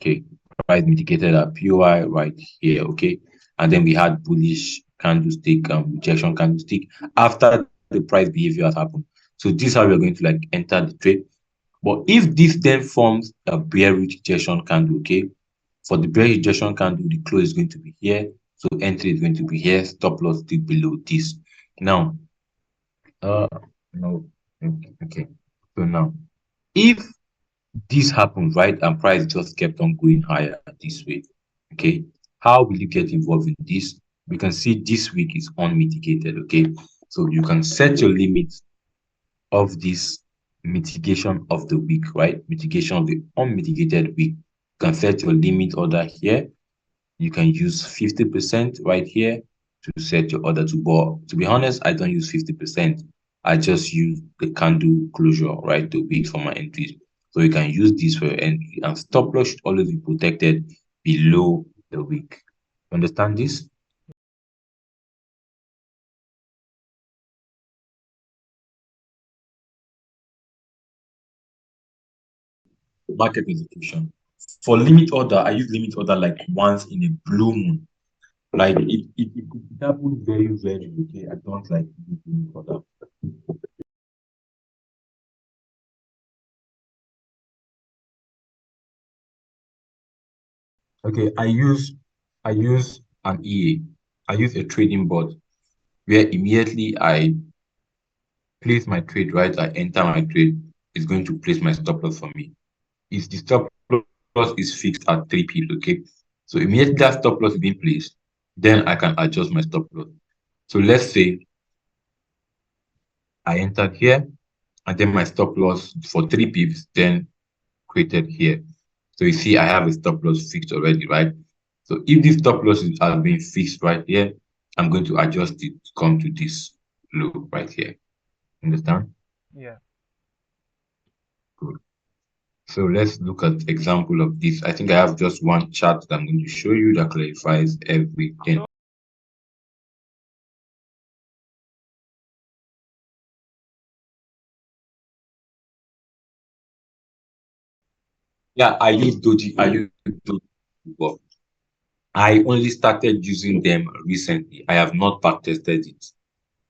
Okay, price mitigated our POI right here. Okay, and then we had bullish candlestick, rejection candlestick after the price behavior has happened. So this is how we're going to like enter the trade. But if this then forms a bearish rejection candle, okay, for the bearish rejection candle, the close is going to be here. So entry is going to be here. Stop loss still below this. Now, uh, no, okay. So now, if this happened, right, and price just kept on going higher this way, okay, how will you get involved in this? We can see this week is unmitigated, okay, so you can set your limits of this mitigation of the week, right, mitigation of the unmitigated week. You can set your limit order here. You can use 50% right here to set your order to. But to be honest, I don't use 50%. I just use the candle closure, right, the week for my entries. So you can use this for your entry, and stop loss should always be protected below the week. Understand this? Market execution. For limit order, I use limit order like once in a blue moon. Like it happens very, very okay. I don't like limit order. Okay, I use an EA. I use a trading board where immediately I place my trade, right? I enter my trade, it's going to place my stop loss for me. If the stop loss is fixed at 3 pips, okay? So immediately that stop loss is being placed, then I can adjust my stop loss. So let's say I entered here, and then my stop loss for 3 pips then created here. So you see I have a stop loss fixed already, right? So if this stop loss has been fixed right here, I'm going to adjust it to come to this low right here. Understand? Yeah. Good. So let's look at example of this. I think I have just one chart that I'm going to show you that clarifies everything. Yeah, I use Doji. I use Doji, but I only started using them recently. I have not back tested it.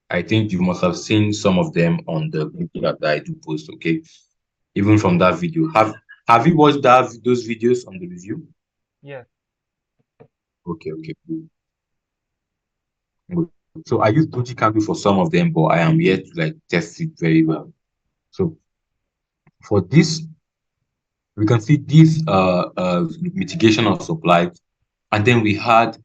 I think you must have seen some of them on the video that I do post. Okay, even from that video, have you watched those videos on the review? Yes. Okay, okay, good. Good. So I use Doji Candle for some of them, but I am yet to like test it very well. So for this, we can see this mitigation of supply, and then we had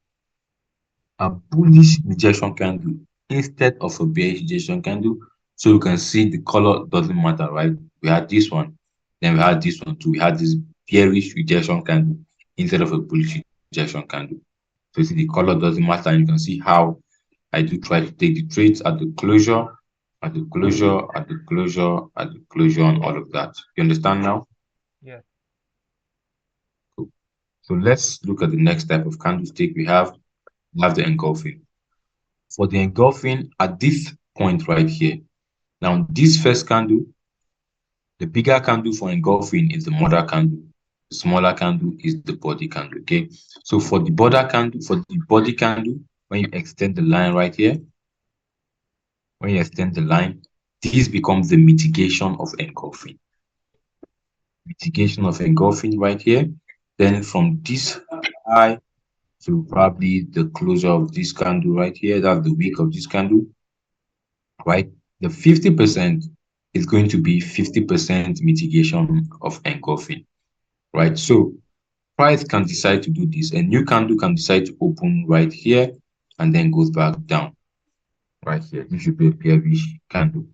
a bullish rejection candle instead of a bearish rejection candle. So you can see the color doesn't matter, right? We had this one, then we had this one too. We had this bearish rejection candle instead of a bullish rejection candle. So you see the color doesn't matter, and you can see how I do try to take the trades at the closure, at the closure, at the closure, at the closure, and all of that. You understand now? Yes. Cool. So let's look at the next type of candlestick we have. We have the engulfing. For the engulfing, at this point right here. Now, this first candle, the bigger candle for engulfing is the mother candle. The smaller candle is the body candle. Okay. So for the border candle, for the body candle, when you extend the line right here, when you extend the line, this becomes the mitigation of engulfing. Mitigation of engulfing right here. Then from this high to probably the closure of this candle right here, that's the wick of this candle, right? The 50% is going to be 50% mitigation of engulfing, right? So price can decide to do this. A new candle can decide to open right here and then goes back down right here. This should be a bearish candle.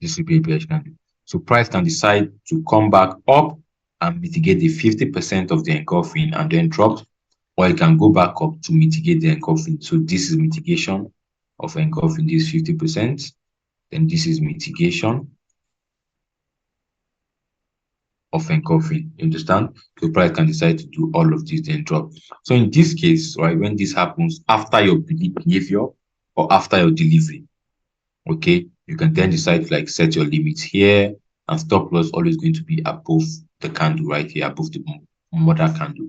This will be a bearish candle. So price can decide to come back up and mitigate the 50% of the engulfing and then drop, or it can go back up to mitigate the engulfing. So this is mitigation of engulfing, this 50%. Then this is mitigation of engulfing. You understand? So price can decide to do all of this, then drop. So in this case, right, when this happens after your behavior or after your delivery, okay, you can then decide to like set your limits here, and stop loss always going to be above the candle right here, above the mother candle.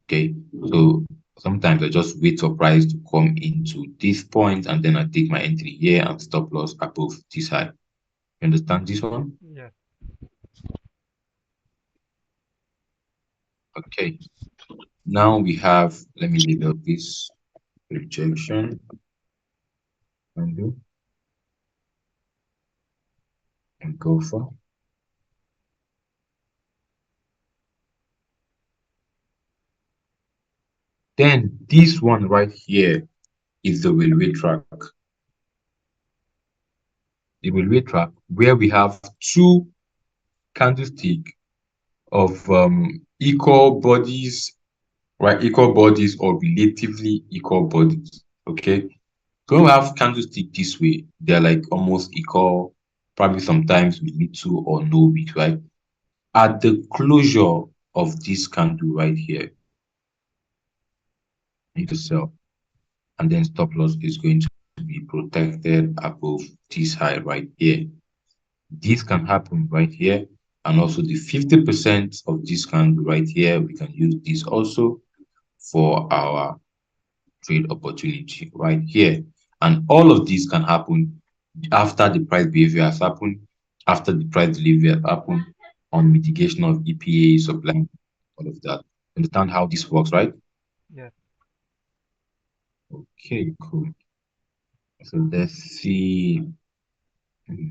Okay, so sometimes I just wait for price to come into this point and then I take my entry here and stop loss above this high. You understand this one? Yes. Okay, now we have, let me label this rejection candle and go for. Then this one right here is the railway track. The railway track where we have two candlestick of equal bodies, right? Equal bodies or relatively equal bodies. Okay. So when we have candlestick this way, they're like almost equal, probably sometimes with little or no wick, right? At the closure of this candle right here, you need to sell, and then stop loss is going to be protected above this high right here. This can happen right here, and also the 50% of this candle right here, we can use this also for our trade opportunity right here. And all of these can happen after the price behavior has happened, after the price delivery has happened, on mitigation of EPA, supply, all of that. Understand how this works, right? Yes. Okay, cool. So let's see. Hmm,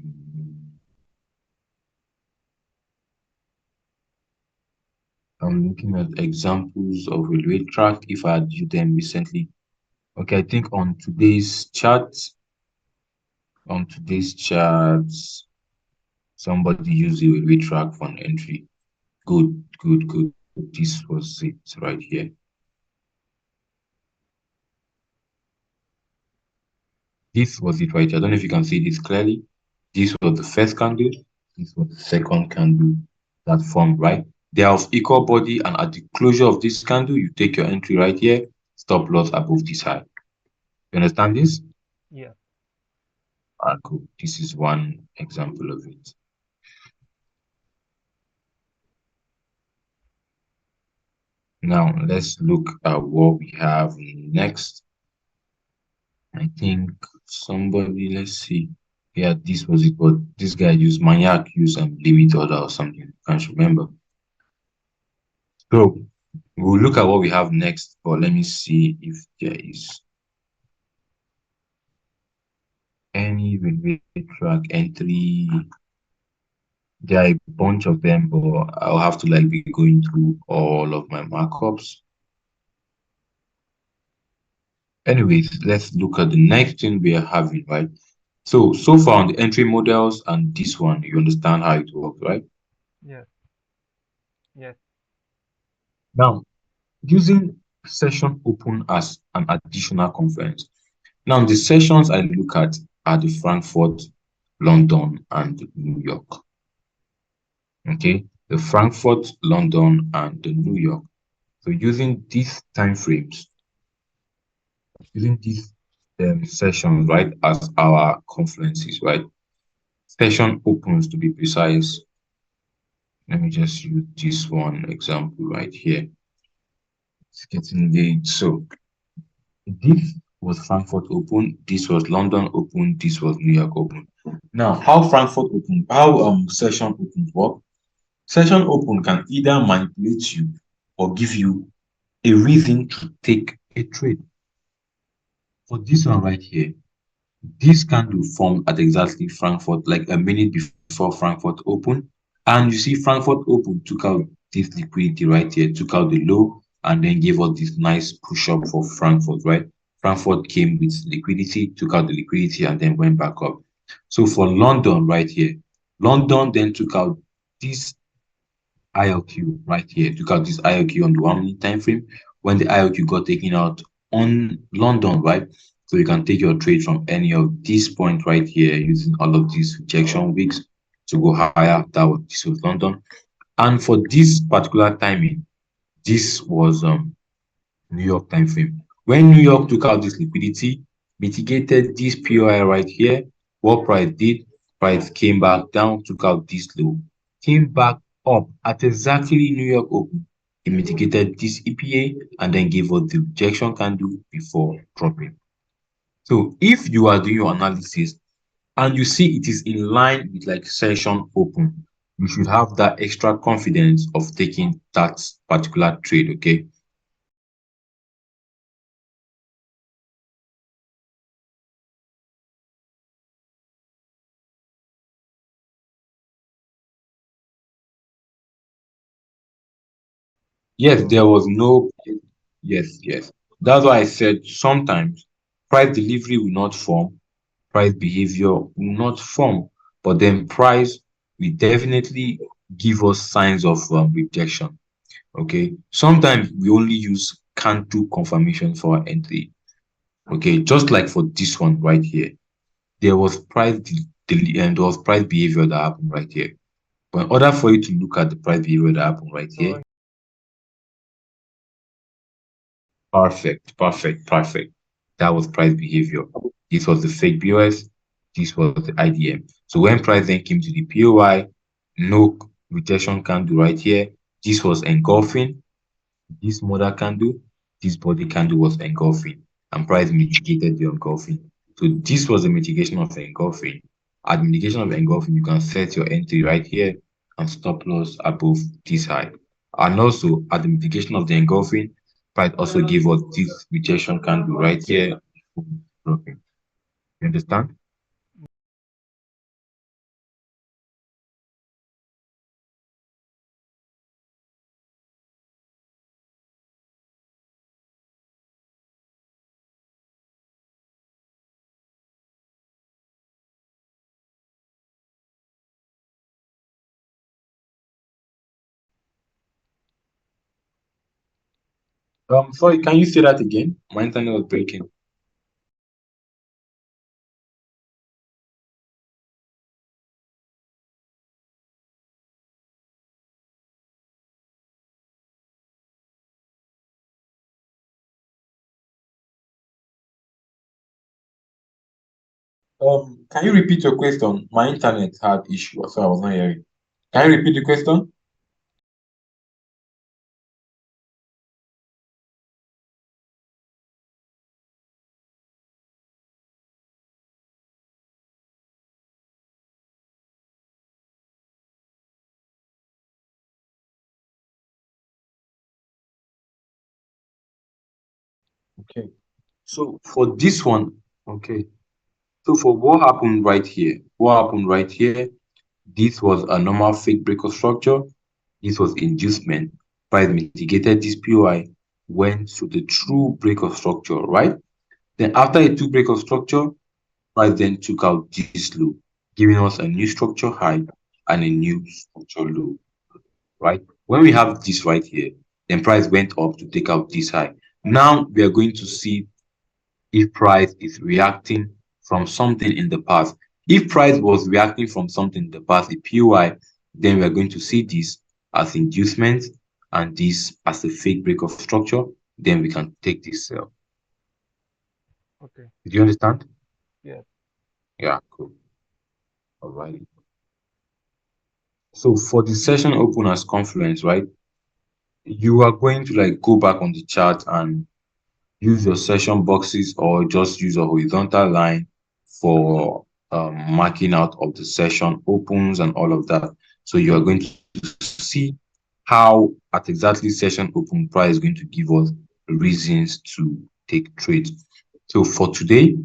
I'm looking at examples of railway track if I had used them recently. Okay, I think on today's chart, somebody used the railway track for an entry. Good, good, good. This was it right here. This was it right here. I don't know if you can see this clearly. This was the first candle. This was the second candle that formed, right? They are of equal body, and at the closure of this candle, you take your entry right here, stop loss above this high. You understand this? Yes. Ah, cool. This is one example of it. Now, let's look at what we have next. I think somebody, let's see. Yeah, this was it, but this guy used Maniac, used limit order or something. Can't remember. So we'll look at what we have next, but let me see if there is any railway track entry. There are a bunch of them, but I'll have to like be going through all of my markups. Anyways, let's look at the next thing we are having, right? So far on the entry models and this one, you understand how it works, right? Yes. Yes. Now, using session open as an additional conference. Now, the sessions I look at are the Frankfurt, London, and New York. Okay, the Frankfurt, London, and the New York. So using these time frames, using this session, right, as our conferences, right? Session opens to be precise. Let me just use this one example right here. It's getting late. So this was Frankfurt Open, this was London Open, this was New York Open. Now, how Frankfurt Open, how session opens work? Session open can either manipulate you or give you a reason to take a trade. For this one right here, this candle formed at exactly Frankfurt, like a minute before Frankfurt open. And you see, Frankfurt open took out this liquidity right here, took out the low, and then gave us this nice push up for Frankfurt, right? Frankfurt came with liquidity, took out the liquidity, and then went back up. So for London right here, London then took out this ILQ right here, took out this ILQ on the 1 minute time frame when the ILQ got taken out on London, right? So you can take your trade from any of these points right here using all of these rejection wicks to go higher. This was London. And for this particular timing, this was New York time frame. When New York took out this liquidity, mitigated this POI right here, what price did? Price came back down, took out this low, came back up at exactly New York open. It mitigated this EPA and then gave us the rejection candle before dropping. So if you are doing your analysis and you see it is in line with like session open, you should have that extra confidence of taking that particular trade, okay? Yes, there was no, yes, yes. That's why I said sometimes price delivery will not form, price behavior will not form, but then price will definitely give us signs of rejection. Okay, sometimes we only use candle confirmation for our entry. Okay, just like for this one right here, there was and there was price behavior that happened right here. But in order for you to look at the price behavior that happened right here, So perfect, perfect, perfect. That was price behavior. This was the fake BOS. This was the IDM. So when price then came to the POI, no rejection candle right here. This was engulfing. This mother candle, this body candle was engulfing, and price mitigated the engulfing. So this was the mitigation of engulfing. At mitigation of engulfing, you can set your entry right here and stop loss above this high. And also at the mitigation of the engulfing, price also gave us this rejection candle right here. You understand? Sorry, can you say that again? My internet was breaking. Can you repeat your question? My internet had issue, so I was not hearing. Can you repeat the question? Okay. So for this one, okay. So for what happened right here? What happened right here? This was a normal fake breaker structure. This was inducement. Price mitigated this POI, went to the true breaker structure, right? Then after a two breaker structure, price then took out this low, giving us a new structure high and a new structure low, right? When we have this right here, then price went up to take out this high. Now we are going to see if price is reacting from something in the past. If price was reacting from something in the past, the POI, then we're going to see this as inducement and this as a fake break of structure. Then we can take this sell. Okay. Did you understand? Yes. Yeah, cool. All right. So for the session open as confluence, right? You are going to like go back on the chart and use your session boxes or just use a horizontal line for marking out of the session opens and all of that. So you are going to see how at exactly session open price is going to give us reasons to take trades. So for today,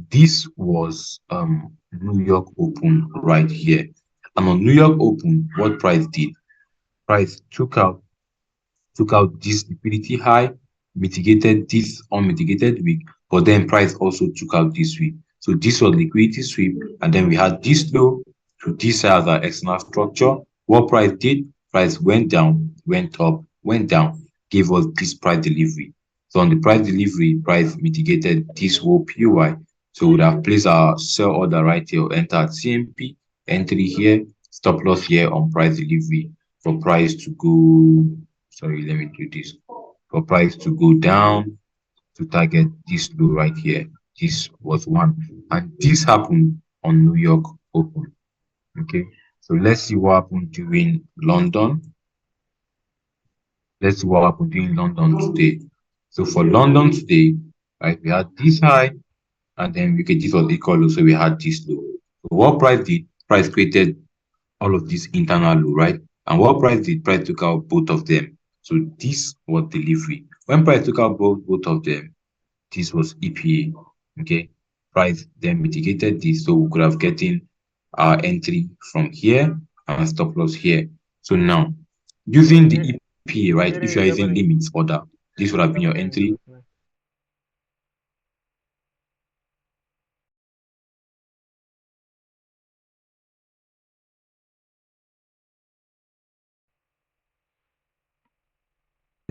this was New York Open right here. And on New York Open, what price did? Price took out this liquidity high, mitigated this unmitigated week, but then price also took out this week. So this was liquidity sweep, and then we had this low to this as our external structure. What price did? Price went down, went up, went down, gave us this price delivery. So on the price delivery, price mitigated this whole PY. So we would have placed our sell order right here, enter at CMP, entry here, stop loss here on price delivery for price to go, sorry, let me do this, for price to go down to target this low right here. This was one, and this happened on New York Open. Okay, so let's see what happened during London. Let's see what happened during London today. So for London today, right, we had this high, and then we get this was equal low, so we had this low. So what price did? Price created all of this internal low, right? And what price did? Price took out both of them. So this was delivery. When price took out both of them, this was EPA. Okay. Price then mitigated this. So we could have gotten our entry from here and stop loss here. So now using the Here, EPA, right? here If you are is using double limits order, this would have been your double entry entry. basement.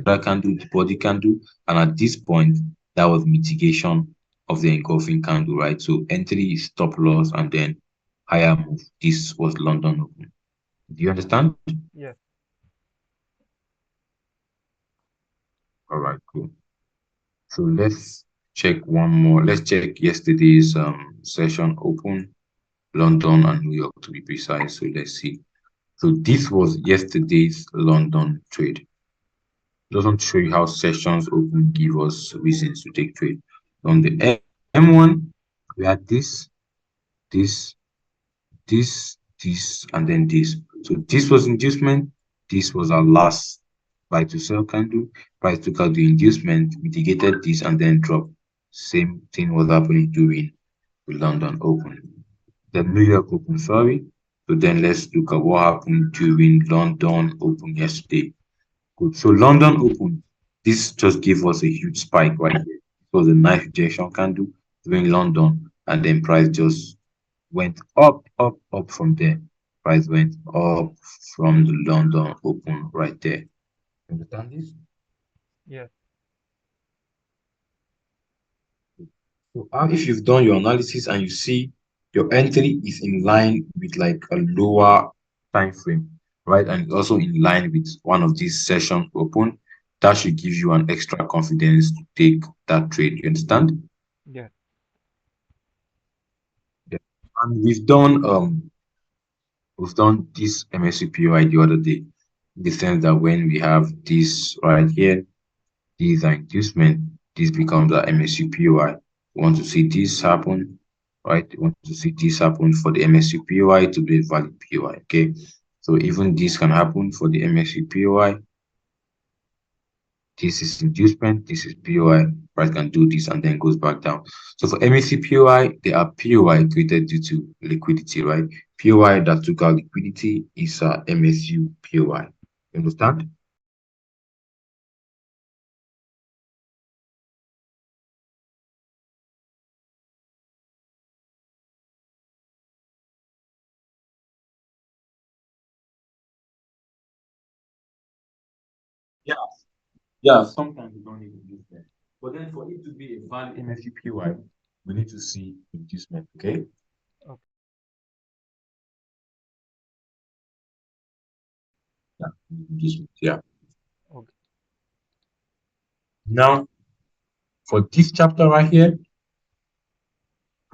That candle, the body candle, and at this point, that was mitigation of the engulfing candle, right? So entry, stop loss, and then higher move. This was London Open. Do you understand? Yes. All right, cool. So let's check one more. Let's check yesterday's session open, London and New York to be precise. So let's see. So this was yesterday's London trade. Doesn't show you how sessions open give us reasons to take trade. On the M1, we had this, this, and then this. So this was inducement. This was our last buy to sell candle. Price took out the inducement, mitigated this, and then dropped. Same thing was happening during the London Open. The New York Open, sorry. So then let's look at what happened during London Open yesterday. Good. So London Open, this just gave us a huge spike right here. It was a nice rejection candle during London, and then price just went up, up, up from there. Price went up from the London Open right there. Understand this? Yes. So if you've done your analysis and you see your entry is in line with like a lower time frame, right? And also in line with one of these sessions open, that should give you an extra confidence to take that trade. You understand? Yes. Yeah. And we've done this MSCPY the other day, in the sense that when we have this right here, this is an inducement, this becomes a MSCPY. We want to see this happen, right? We want to see this happen for the MSCPY to be a valid PY. Okay. So even this can happen for the MSCPY. This is inducement, this is POI. Price can do this and then goes back down. So for MAC POI, they are POI created due to liquidity, right? POI that took out liquidity is MSU POI. You understand? Yeah, yeah. Sometimes we don't need inducement, but then for it to be a valid MSU POI, we need to see inducement. Okay. Okay. Yeah, inducement. Yeah. Okay. Now for this chapter right here.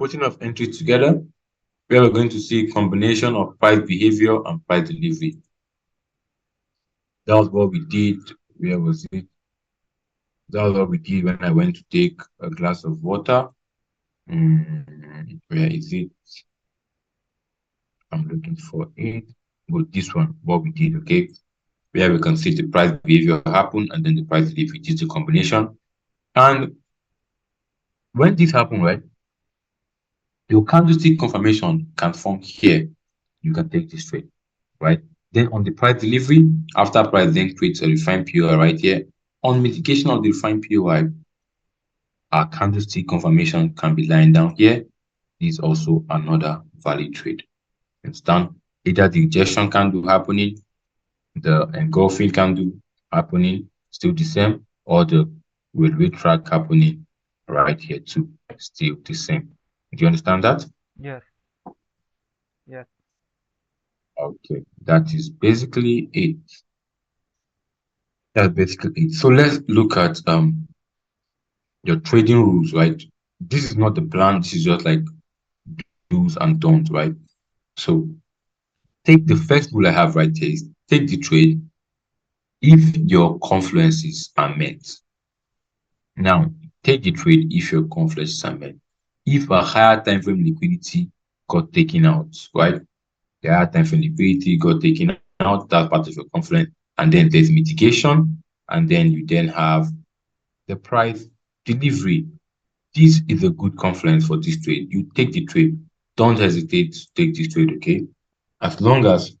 putting of entries together, where we're going to see a combination of price behavior and price delivery. That was what we did. Where was it? That was what we did when I went to take a glass of water. Where is it? I'm looking for it. But this one, what we did, okay? Where we can see the price behavior happen and then the price delivery, which is the combination. And when this happen, right, your candlestick confirmation can form here. You can take this trade, right? Then on the price delivery, after price then creates a refined POI right here. On mitigation of the refined POI, our candlestick confirmation can be lying down here. This is also another valid trade. Understand? Either the rejection candle happening, the engulfing candle happening, still the same, or the railway track happening right here too, still the same. Do you understand that? Yes. Yes. Okay, that is basically it. That's basically it. So let's look at your trading rules, right? This is not the plan, this is just like do's and don'ts, right? So take the first rule I have right here is take the trade if your confluences are met. Now, take the trade if your confluences are met. If a higher time frame liquidity got taken out, right? The higher time frame liquidity got taken out, that part of your confluence, and then there's mitigation, and then you then have the price delivery. This is a good confluence for this trade. You take the trade. Don't hesitate to take this trade, okay? As long as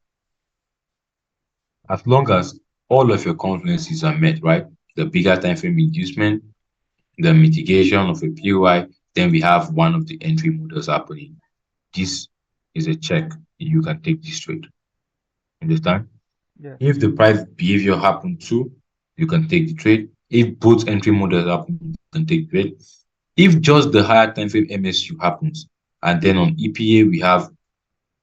as long as all of your confluences are met, right? The bigger time frame inducement, the mitigation of a POI, then we have one of the entry models happening. This is a check. You can take this trade. Understand? Yes. If the price behavior happen too, you can take the trade. If both entry models happen, you can take the trade. If just the higher time frame MSU happens, and then on EPA we have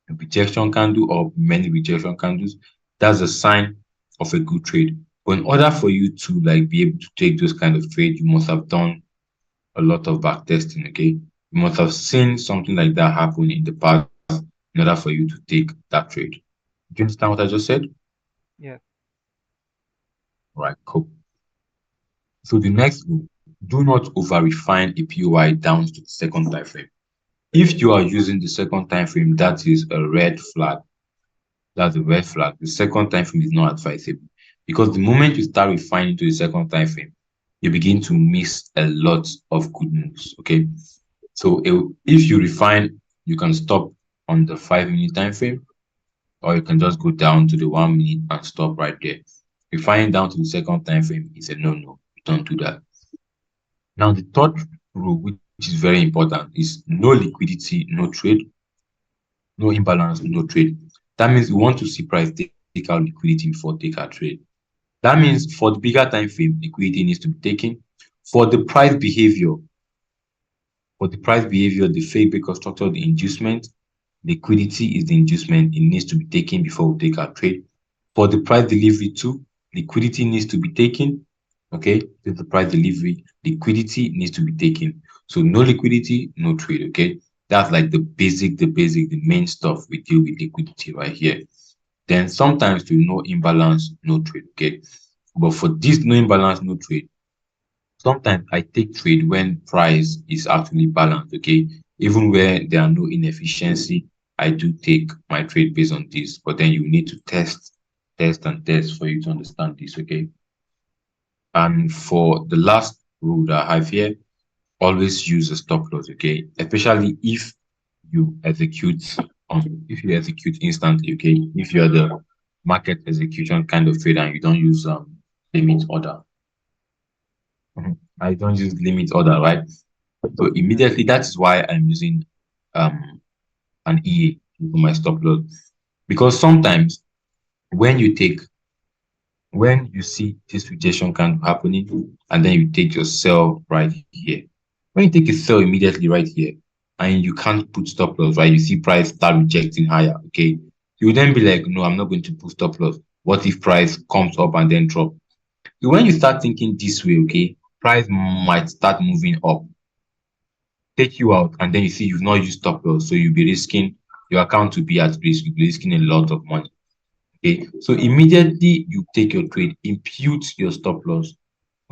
a rejection candle or many rejection candles, that's a sign of a good trade. But in order for you to like be able to take those kind of trade, you must have done a lot of back testing. Okay, you must have seen something like that happen in the past in order for you to take that trade. Do you understand what I just said? Yes. Right, cool. So the next rule, do not over refine a POI down to the second time frame. If you are using the second time frame, that is a red flag. That's a red flag. The second time frame is not advisable because the moment you start refining to the second time frame, you begin to miss a lot of good moves. Okay, so if you refine, you can stop on the 5 minute time frame, or you can just go down to the 1 minute and stop right there. Refining down to the second time frame is a no-no. Don't do that. Now, the third rule, which is very important, is no liquidity, no trade, no imbalance, no trade. That means we want to see price take out liquidity before take our trade. That means for the bigger time frame, liquidity needs to be taken. For the price behavior, the fake breaker structure, the inducement, liquidity is the inducement. It needs to be taken before we take our trade. For the price delivery too, liquidity needs to be taken. Okay, with the price delivery, liquidity needs to be taken. So no liquidity, no trade. Okay, that's like the main stuff we deal with liquidity right here. Then sometimes to no imbalance, no trade. Okay, but for this no imbalance, no trade, sometimes I take trade when price is actually balanced. Okay, even where there are no inefficiency, I do take my trade based on this. But then you need to test for you to understand this. Okay, and for the last rule that I have here, always use a stop loss. Okay, especially you execute if you execute instantly. Okay, if you're the market execution kind of trader and you don't use limit order. I don't use limit order, right? So Yes. immediately that is why I'm using um an EA for my stop loss. Because sometimes when you take when you see this rejection kind of happening and then you take your sell right here. When you take a sell immediately right here and you can't put stop loss, right? You see price start rejecting higher, okay? You then be like, no, I'm not going to put stop loss. What if price comes up and then drop? So when you start thinking this way, okay, price might start moving up. take you out, and then you see you've not used stop loss, so you'll be risking your account to be at risk. You'll be risking a lot of money. Okay, so immediately you take your trade, impute your stop loss.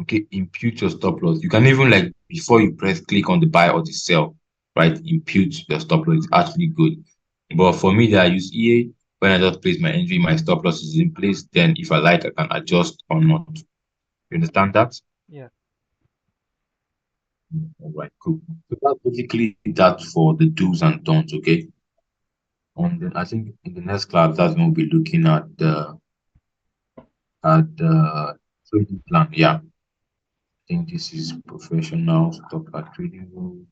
Okay, impute your stop loss. You can even, like, before you press click on the buy or the sell, right? Impute your stop loss. It's actually good. But for me, that I use EA, when I just place my entry, my stop loss is in place. Then if I like, I can adjust or not. You understand that? Yes. All right, cool. So that's basically that for the do's and don'ts. Okay. And then I think in the next class, that's when we'll be looking at the trading plan. Yeah. I think this is professional stock trading rule.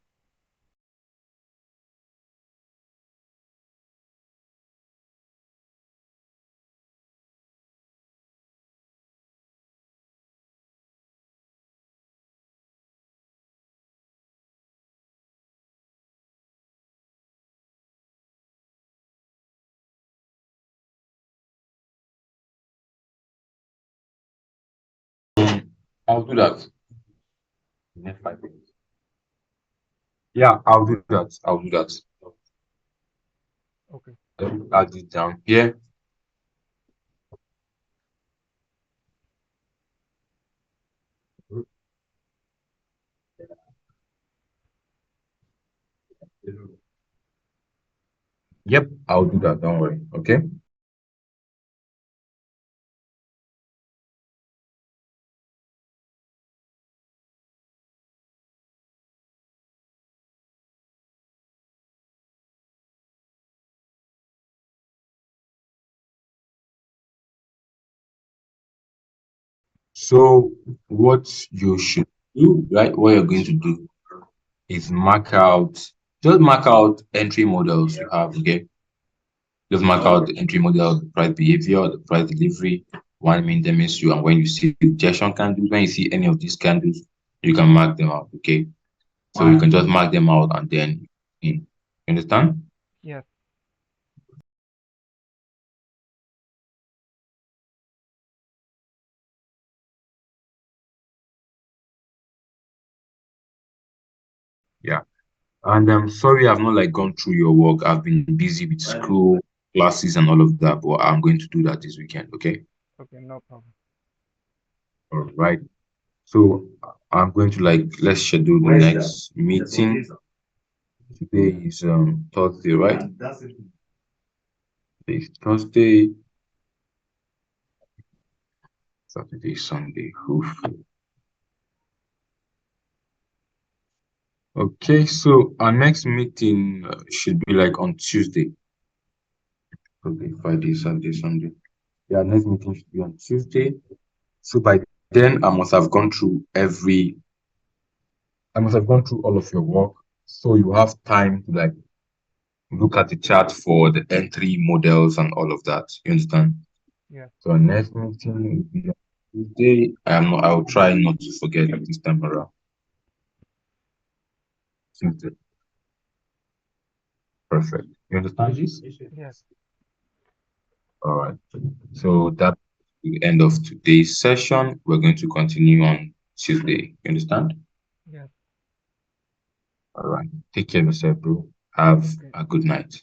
I'll do that in the next 5 minutes. Yeah, I'll do that. I'll do that. Okay. Let me add it down here. Yep, I'll do that. Don't worry. Okay. So what you should do, right? What you're going to do is mark out entry models you have. Okay. Just mark out the entry model, the price behavior, the price delivery, 1 minute MSU, and when you see rejection candles, when you see any of these candles, you can mark them out. Okay. So you can just mark them out and then in. You understand? Yes. Yeah. And I'm sorry I've not like gone through your work. I've been busy with school, classes, and all of that, but I'm going to do that this weekend. Okay. Okay, no problem. All right. So I'm going to, like, let's schedule the next meeting. Today is Thursday, right? Today is Thursday, Saturday, Sunday. Oof. Okay, so our next meeting should be like on Tuesday. Okay, Friday, Saturday, Sunday. Yeah, next meeting should be on Tuesday. So by then I must have gone through all of your work. So you have time to, like, look at the chart for the entry models and all of that. You understand? Yes. So our next meeting will be on Tuesday. I'll try not to forget this time around. Tuesday. Perfect. You understand this? Yes. All right. So that's the end of today's session. We're going to continue on Tuesday. You understand? Yes. All right. Take care of yourself, bro. Have Okay. a good night.